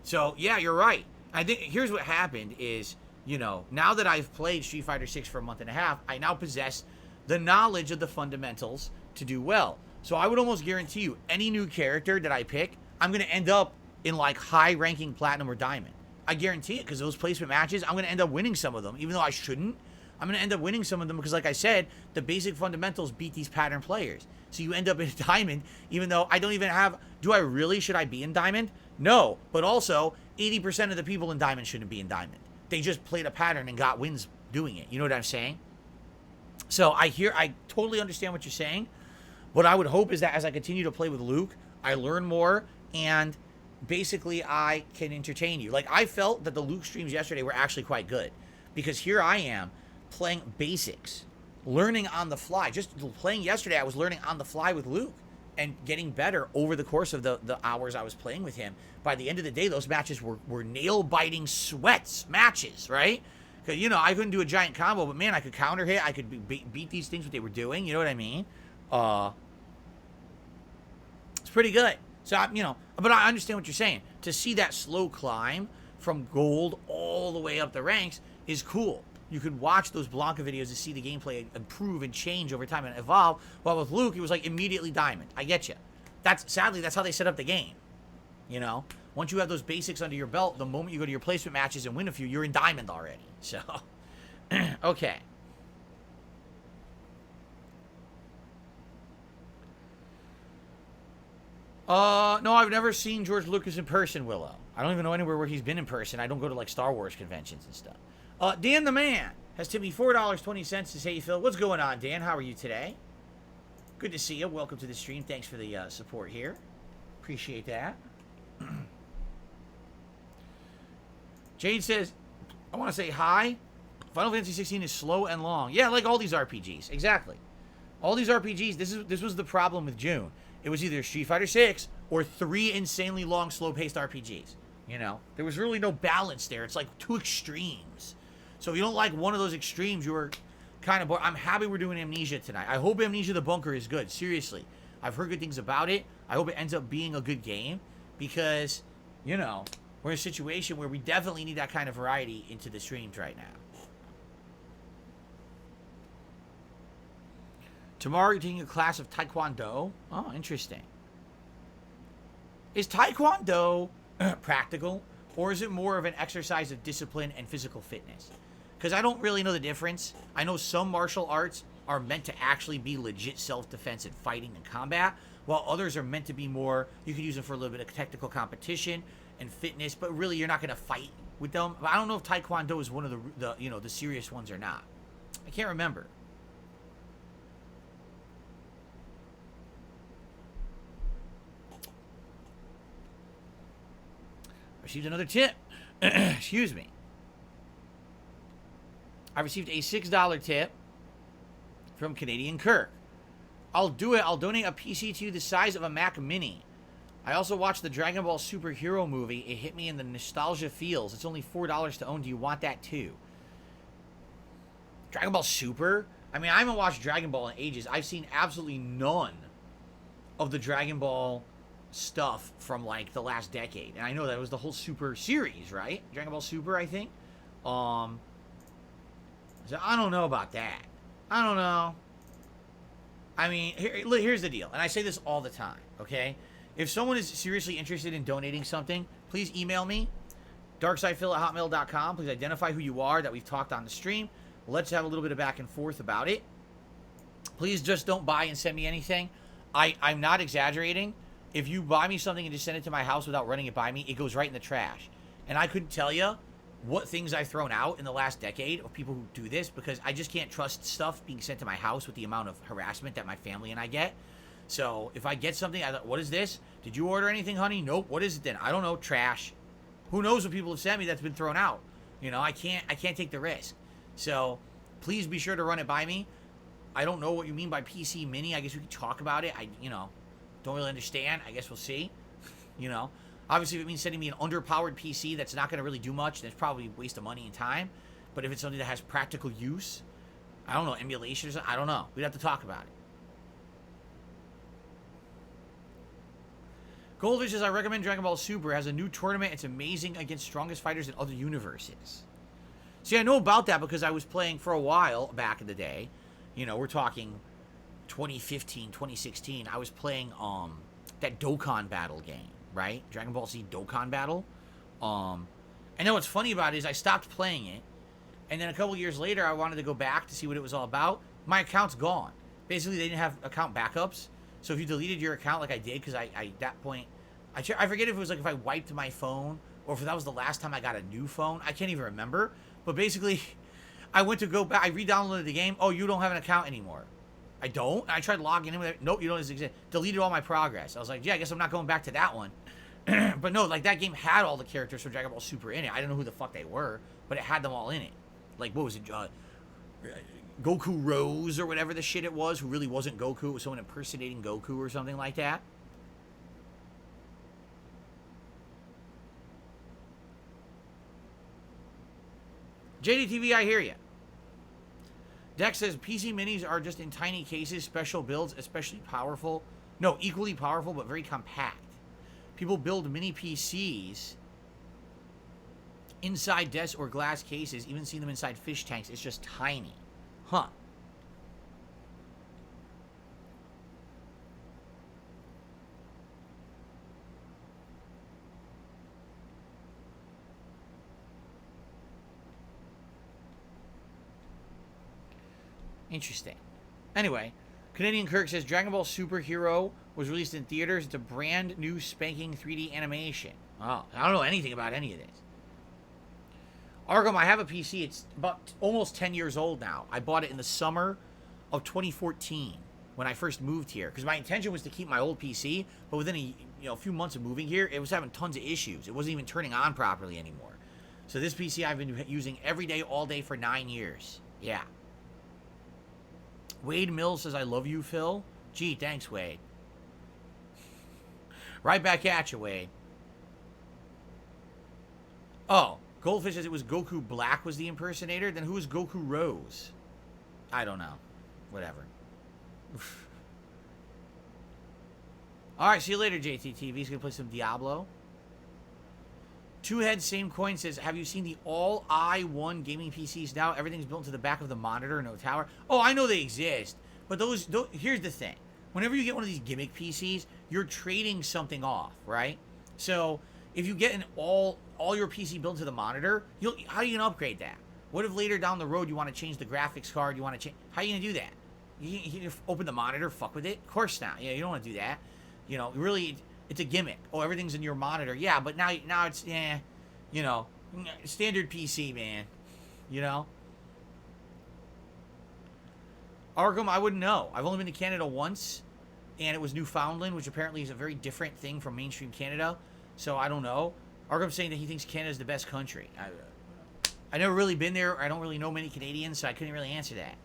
So, yeah, you're right. I think here's what happened is, you know, now that I've played Street Fighter 6 for a month and a half, I now possess the knowledge of the fundamentals to do well. So I would almost guarantee you, any new character that I pick, I'm going to end up in, like, high-ranking Platinum or Diamond. I guarantee it, because those placement matches, I'm going to end up winning some of them, even though I shouldn't. I'm going to end up winning some of them because, like I said, the basic fundamentals beat these pattern players. So you end up in Diamond, even though I don't even have... Should I be in Diamond? No. But also, 80% of the people in Diamond shouldn't be in Diamond. They just played a pattern and got wins doing it. You know what I'm saying? So I totally understand what you're saying. What I would hope is that as I continue to play with Luke, I learn more and basically I can entertain you. Like, I felt that the Luke streams yesterday were actually quite good because here I am playing basics, learning on the fly. Just playing yesterday, I was learning on the fly with Luke and getting better over the course of the hours I was playing with him. By the end of the day, those matches were nail-biting sweats matches, right? Because, you know, I couldn't do a giant combo, but, man, I could counter hit. I could beat these things what they were doing. You know what I mean? It's pretty good. So, you know, but I understand what you're saying. To see that slow climb from gold all the way up the ranks is cool. You could watch those Blanca videos to see the gameplay improve and change over time and evolve. While with Luke, it was like immediately Diamond. I get you. Sadly, that's how they set up the game. You know? Once you have those basics under your belt, the moment you go to your placement matches and win a few, you're in Diamond already. So, okay. No, I've never seen George Lucas in person, Willow. I don't even know anywhere where he's been in person. I don't go to, like, Star Wars conventions and stuff. Dan the Man has tipped me $4.20 to say, hey, Phil, what's going on, Dan? How are you today? Good to see you. Welcome to the stream. Thanks for the support here. Appreciate that. Jade says, I want to say hi. Final Fantasy 16 is slow and long. Yeah, like all these RPGs. Exactly. All these RPGs, this was the problem with June. It was either Street Fighter 6 or 3 insanely long, slow-paced RPGs. You know? There was really no balance there. It's like 2 extremes. So if you don't like one of those extremes, you were kind of bored. I'm happy we're doing Amnesia tonight. I hope Amnesia the Bunker is good. Seriously. I've heard good things about it. I hope it ends up being a good game. Because, you know, we're in a situation where we definitely need that kind of variety into the streams right now. Tomorrow you're taking a class of Taekwondo. Oh, interesting. Is Taekwondo practical? Or is it more of an exercise of discipline and physical fitness? Because I don't really know the difference. I know some martial arts are meant to actually be legit self-defense and fighting and combat, while others are meant to be more, you could use them for a little bit of technical competition and fitness, but really you're not going to fight with them. But I don't know if Taekwondo is one of the serious ones or not. I can't remember. Received another tip. Excuse me. I received a $6 tip from Canadian Kirk. I'll do it. I'll donate a PC to you the size of a Mac Mini. I also watched the Dragon Ball Superhero movie. It hit me in the nostalgia feels. It's only $4 to own. Do you want that too? Dragon Ball Super? I mean, I haven't watched Dragon Ball in ages. I've seen absolutely none of the Dragon Ball stuff from, like, the last decade. And I know that was the whole Super series, right? Dragon Ball Super, I think. So I don't know about that. I don't know. I mean, here's the deal. And I say this all the time, okay? If someone is seriously interested in donating something, please email me, darksidephil@hotmail.com. Please identify who you are that we've talked on the stream. Let's have a little bit of back and forth about it. Please just don't buy and send me anything. I'm not exaggerating. If you buy me something and just send it to my house without running it by me, it goes right in the trash. And I couldn't tell you what things I've thrown out in the last decade of people who do this, because I just can't trust stuff being sent to my house with the amount of harassment that my family and I get. So if I get something, I thought, what is this? Did you order anything, honey? Nope. What is it then? I don't know. Trash. Who knows what people have sent me that's been thrown out? You know, I can't take the risk. So please be sure to run it by me. I don't know what you mean by PC Mini. I guess we could talk about it. I don't really understand. I guess we'll see. Obviously, if it means sending me an underpowered PC that's not going to really do much, then it's probably a waste of money and time. But if it's something that has practical use, I don't know, emulation or something, I don't know. We'd have to talk about it. Goldfish says, I recommend Dragon Ball Super. It has a new tournament. It's amazing against strongest fighters in other universes. See, I know about that because I was playing for a while back in the day. We're talking 2015, 2016. I was playing that Dokkan Battle game, right? Dragon Ball Z Dokkan Battle. And then what's funny about it is I stopped playing it. And then a couple years later, I wanted to go back to see what it was all about. My account's gone. Basically, they didn't have account backups. So if you deleted your account like I did, because I at that point, I forget if it was like if I wiped my phone or if that was the last time I got a new phone. I can't even remember. But basically, I went to go back. I re-downloaded the game. Oh, you don't have an account anymore. I don't? I tried logging in with it. Nope, you don't exist. Deleted all my progress. I was like, yeah, I guess I'm not going back to that one. But no, like that game had all the characters from Dragon Ball Super in it. I don't know who the fuck they were, but it had them all in it. Like, what was it? Goku Rose or whatever the shit it was, who really wasn't Goku. It was someone impersonating Goku or something like that. JDTV, I hear you. Dex says PC minis are just in tiny cases, special builds, especially powerful. No, equally powerful, but very compact. People build mini PCs inside desks or glass cases, even see them inside fish tanks. It's just tiny. Huh. Interesting. Anyway, Canadian Kirk says Dragon Ball Superhero was released in theaters. It's a brand new spanking 3D animation. Oh, I don't know anything about any of this. Arkham, I have a PC. It's about almost 10 years old now. I bought it in the summer of 2014 when I first moved here, because my intention was to keep my old PC, but within a few months of moving here, it was having tons of issues. It wasn't even turning on properly anymore. So this PC I've been using every day, all day for 9 years. Yeah. Wade Mills says, I love you, Phil. Gee, thanks, Wade. Right back at you, Wade. Oh, Goldfish says it was Goku Black was the impersonator. Then who was Goku Rose? I don't know. Whatever. Alright, see you later, JTTV. He's going to play some Diablo. Two Heads, Same Coin says, have you seen the all i1 gaming PCs now? Everything's built into the back of the monitor, no tower. Oh, I know they exist. But those here's the thing. Whenever you get one of these gimmick PCs, you're trading something off, right? So if you get an all your PC built to the monitor, how are you going to upgrade that? What if later down the road you want to change the graphics card? You want to change? How are you going to do that? You open the monitor, fuck with it? Of course not. Yeah, you don't want to do that. Really, it's a gimmick. Oh, everything's in your monitor. Yeah, but now it's, standard PC, man. Arkham, I wouldn't know. I've only been to Canada once, and it was Newfoundland, which apparently is a very different thing from mainstream Canada. So I don't know. Arkham's saying that he thinks Canada's the best country. I never really been there. I don't really know many Canadians, so I couldn't really answer that.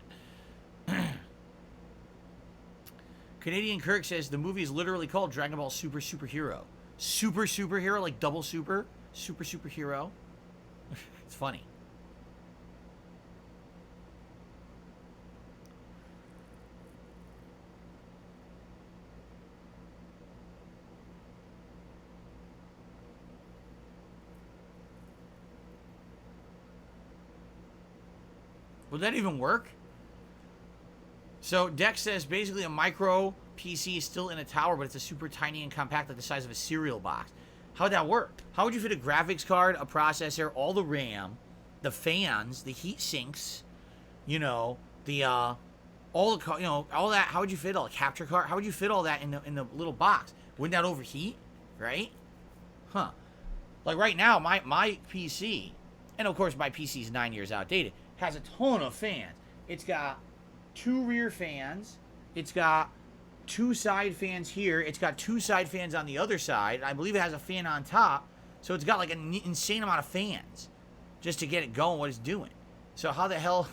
Canadian Kirk says the movie is literally called Dragon Ball Super Superhero. Super Superhero, like double super. Super Superhero. It's funny. Would that even work? So Dex says basically a micro PC is still in a tower, but it's a super tiny and compact, like the size of a cereal box. How would that work? How would you fit a graphics card, a processor, all the RAM, the fans, the heat sinks, you know, the all the all that? How would you fit all the capture card? How would you fit all that in the little box? Wouldn't that overheat? Right? Huh? Like right now, my PC, and of course my PC is 9 years outdated, has a ton of fans. It's got 2 rear fans. It's got 2 side fans here. It's got 2 side fans on the other side. I believe it has a fan on top. So it's got like an insane amount of fans just to get it going what it's doing. So how the hell,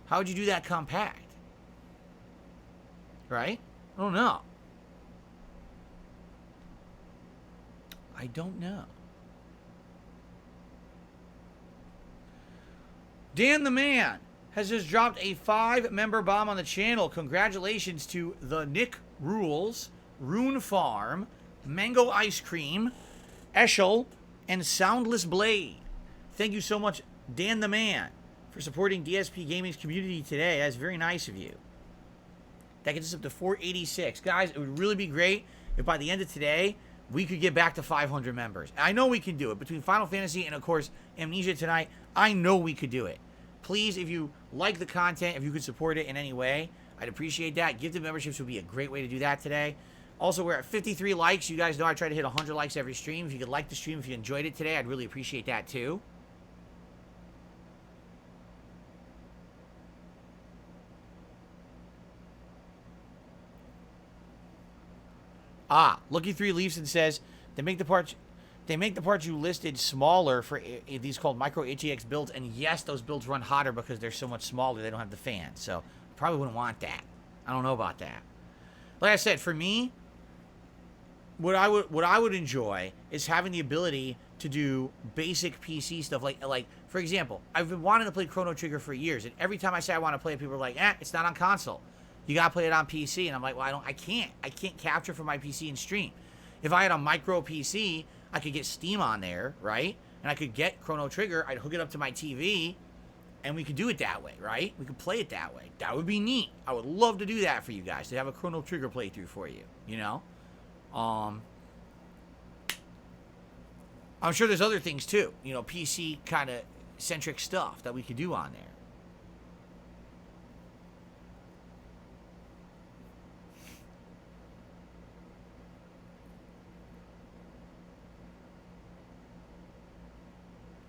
how would you do that compact? Right? I don't know. I don't know. Dan the Man has just dropped a 5-member bomb on the channel. Congratulations to the Nick Rules, Rune Farm, Mango Ice Cream, Eschel, and Soundless Blade. Thank you so much, Dan the Man, for supporting DSP Gaming's community today. That's very nice of you. That gets us up to 486. Guys, it would really be great if by the end of today, we could get back to 500 members. I know we can do it. Between Final Fantasy and, of course, Amnesia tonight, I know we could do it. Please, if you like the content, if you could support it in any way, I'd appreciate that. Gifted memberships would be a great way to do that today. Also, we're at 53 likes. You guys know I try to hit 100 likes every stream. If you could like the stream, if you enjoyed it today, I'd really appreciate that too. Lucky 3 Leafs and says they make the parts you listed smaller for these called micro HEX builds, and yes, those builds run hotter because they're so much smaller. They don't have the fan, so probably wouldn't want that. I don't know about that. Like I said, for me, what I would enjoy is having the ability to do basic PC stuff. Like for example, I've been wanting to play Chrono Trigger for years, and every time I say I want to play it, people are like, it's not on console. You gotta play it on PC, and I'm like, well, I can't capture from my PC and stream. If I had a micro PC, I could get Steam on there, right? And I could get Chrono Trigger. I'd hook it up to my TV, and we could do it that way, right? We could play it that way. That would be neat. I would love to do that for you guys, to have a Chrono Trigger playthrough for you, you know? I'm sure there's other things too, you know, PC kind of centric stuff that we could do on there.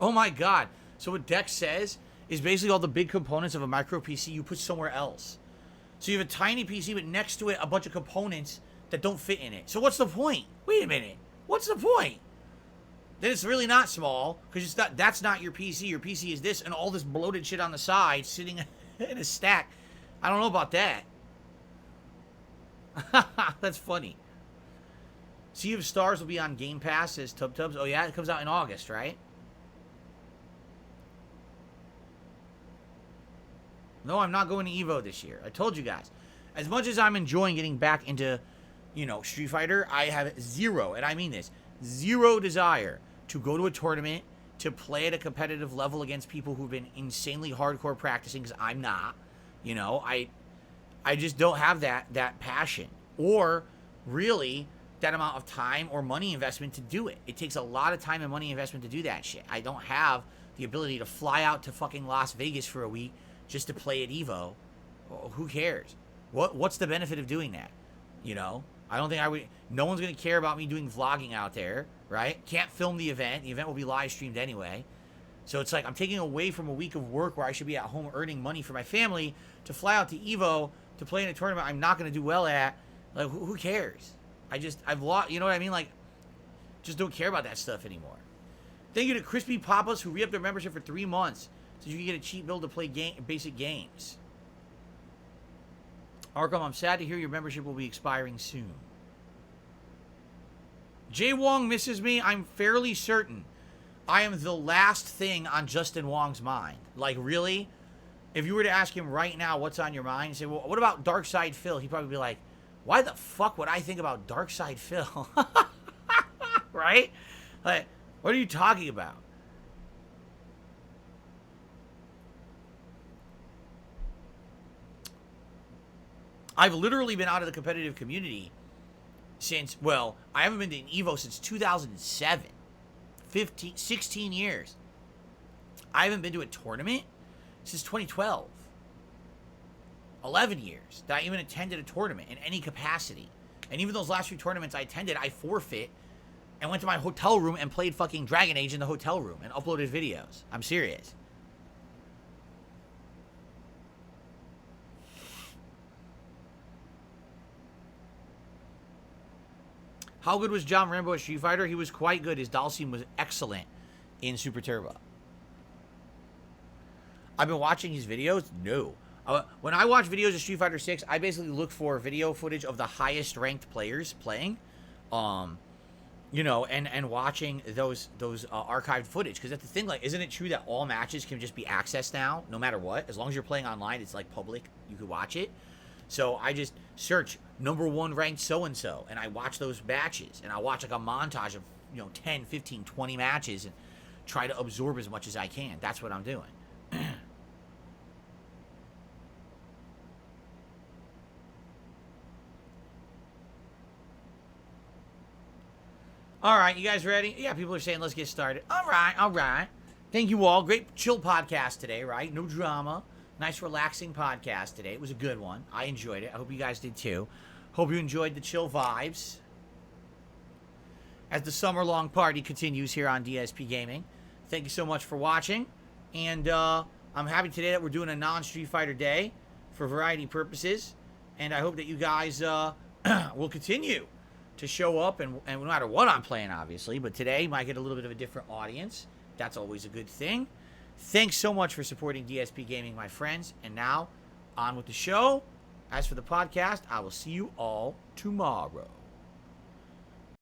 Oh my god. So what Dex says is basically all the big components of a micro PC you put somewhere else. So you have a tiny PC, but next to it a bunch of components that don't fit in it. So what's the point? Wait a minute. What's the point? Then it's really not small, because that's not your PC. Your PC is this and all this bloated shit on the side sitting in a stack. I don't know about that. That's funny. Sea of Stars will be on Game Pass, says Tub. Oh yeah, it comes out in August, right? No, I'm not going to EVO this year. I told you guys. As much as I'm enjoying getting back into, you know, Street Fighter, I have zero, and I mean this, zero desire to go to a tournament, to play at a competitive level against people who've been insanely hardcore practicing, because I'm not. You know, I just don't have that passion. Or, really, that amount of time or money investment to do it. It takes a lot of time and money investment to do that shit. I don't have the ability to fly out to fucking Las Vegas for a week just to play at EVO. Well, who cares? What's the benefit of doing that? You know? I don't think I would. No one's going to care about me doing vlogging out there, right? Can't film the event. The event will be live streamed anyway. So it's like I'm taking away from a week of work where I should be at home earning money for my family to fly out to EVO to play in a tournament I'm not going to do well at. Like, who cares? I've lost, you know what I mean? Like, just don't care about that stuff anymore. Thank you to Crispy Papas, who re-upped their membership for 3 months so you can get a cheap build to play basic games. Arkham, I'm sad to hear your membership will be expiring soon. Jay Wong misses me. I'm fairly certain I am the last thing on Justin Wong's mind. Like, really? If you were to ask him right now what's on your mind, and say, well, what about Darkside Phil? He'd probably be like, why the fuck would I think about Darkside Phil? Right? Like, what are you talking about? I've literally been out of the competitive community since, well, I haven't been to an EVO since 2007. 16 years. I haven't been to a tournament since 2012. 11 years that I even attended a tournament in any capacity. And even those last few tournaments I attended, I forfeit and went to my hotel room and played fucking Dragon Age in the hotel room and uploaded videos. I'm serious. How good was John Rambo at Street Fighter? He was quite good. His Dalsim was excellent in Super Turbo. I've been watching his videos? No. When I watch videos of Street Fighter 6, I basically look for video footage of the highest ranked players playing. You know, and watching those archived footage. Because that's the thing, like, isn't it true that all matches can just be accessed now, no matter what? As long as you're playing online, it's, like, public. You can watch it. So I just search #1 ranked so-and-so, and I watch those matches. And I watch, like, a montage of, 10, 15, 20 matches and try to absorb as much as I can. That's what I'm doing. All right, you guys ready? Yeah, people are saying let's get started. All right. Thank you all. Great chill podcast today, right? No drama. Nice relaxing podcast today. It was a good one. I enjoyed it. I hope you guys did too. Hope you enjoyed the chill vibes as the summer-long party continues here on DSP Gaming. Thank you so much for watching. And I'm happy today that we're doing a non-Street Fighter day for variety purposes. And I hope that you guys will continue to show up, and no matter what I'm playing, obviously, but today might get a little bit of a different audience. That's always a good thing. Thanks so much for supporting DSP Gaming, my friends. And now, on with the show. As for the podcast, I will see you all tomorrow.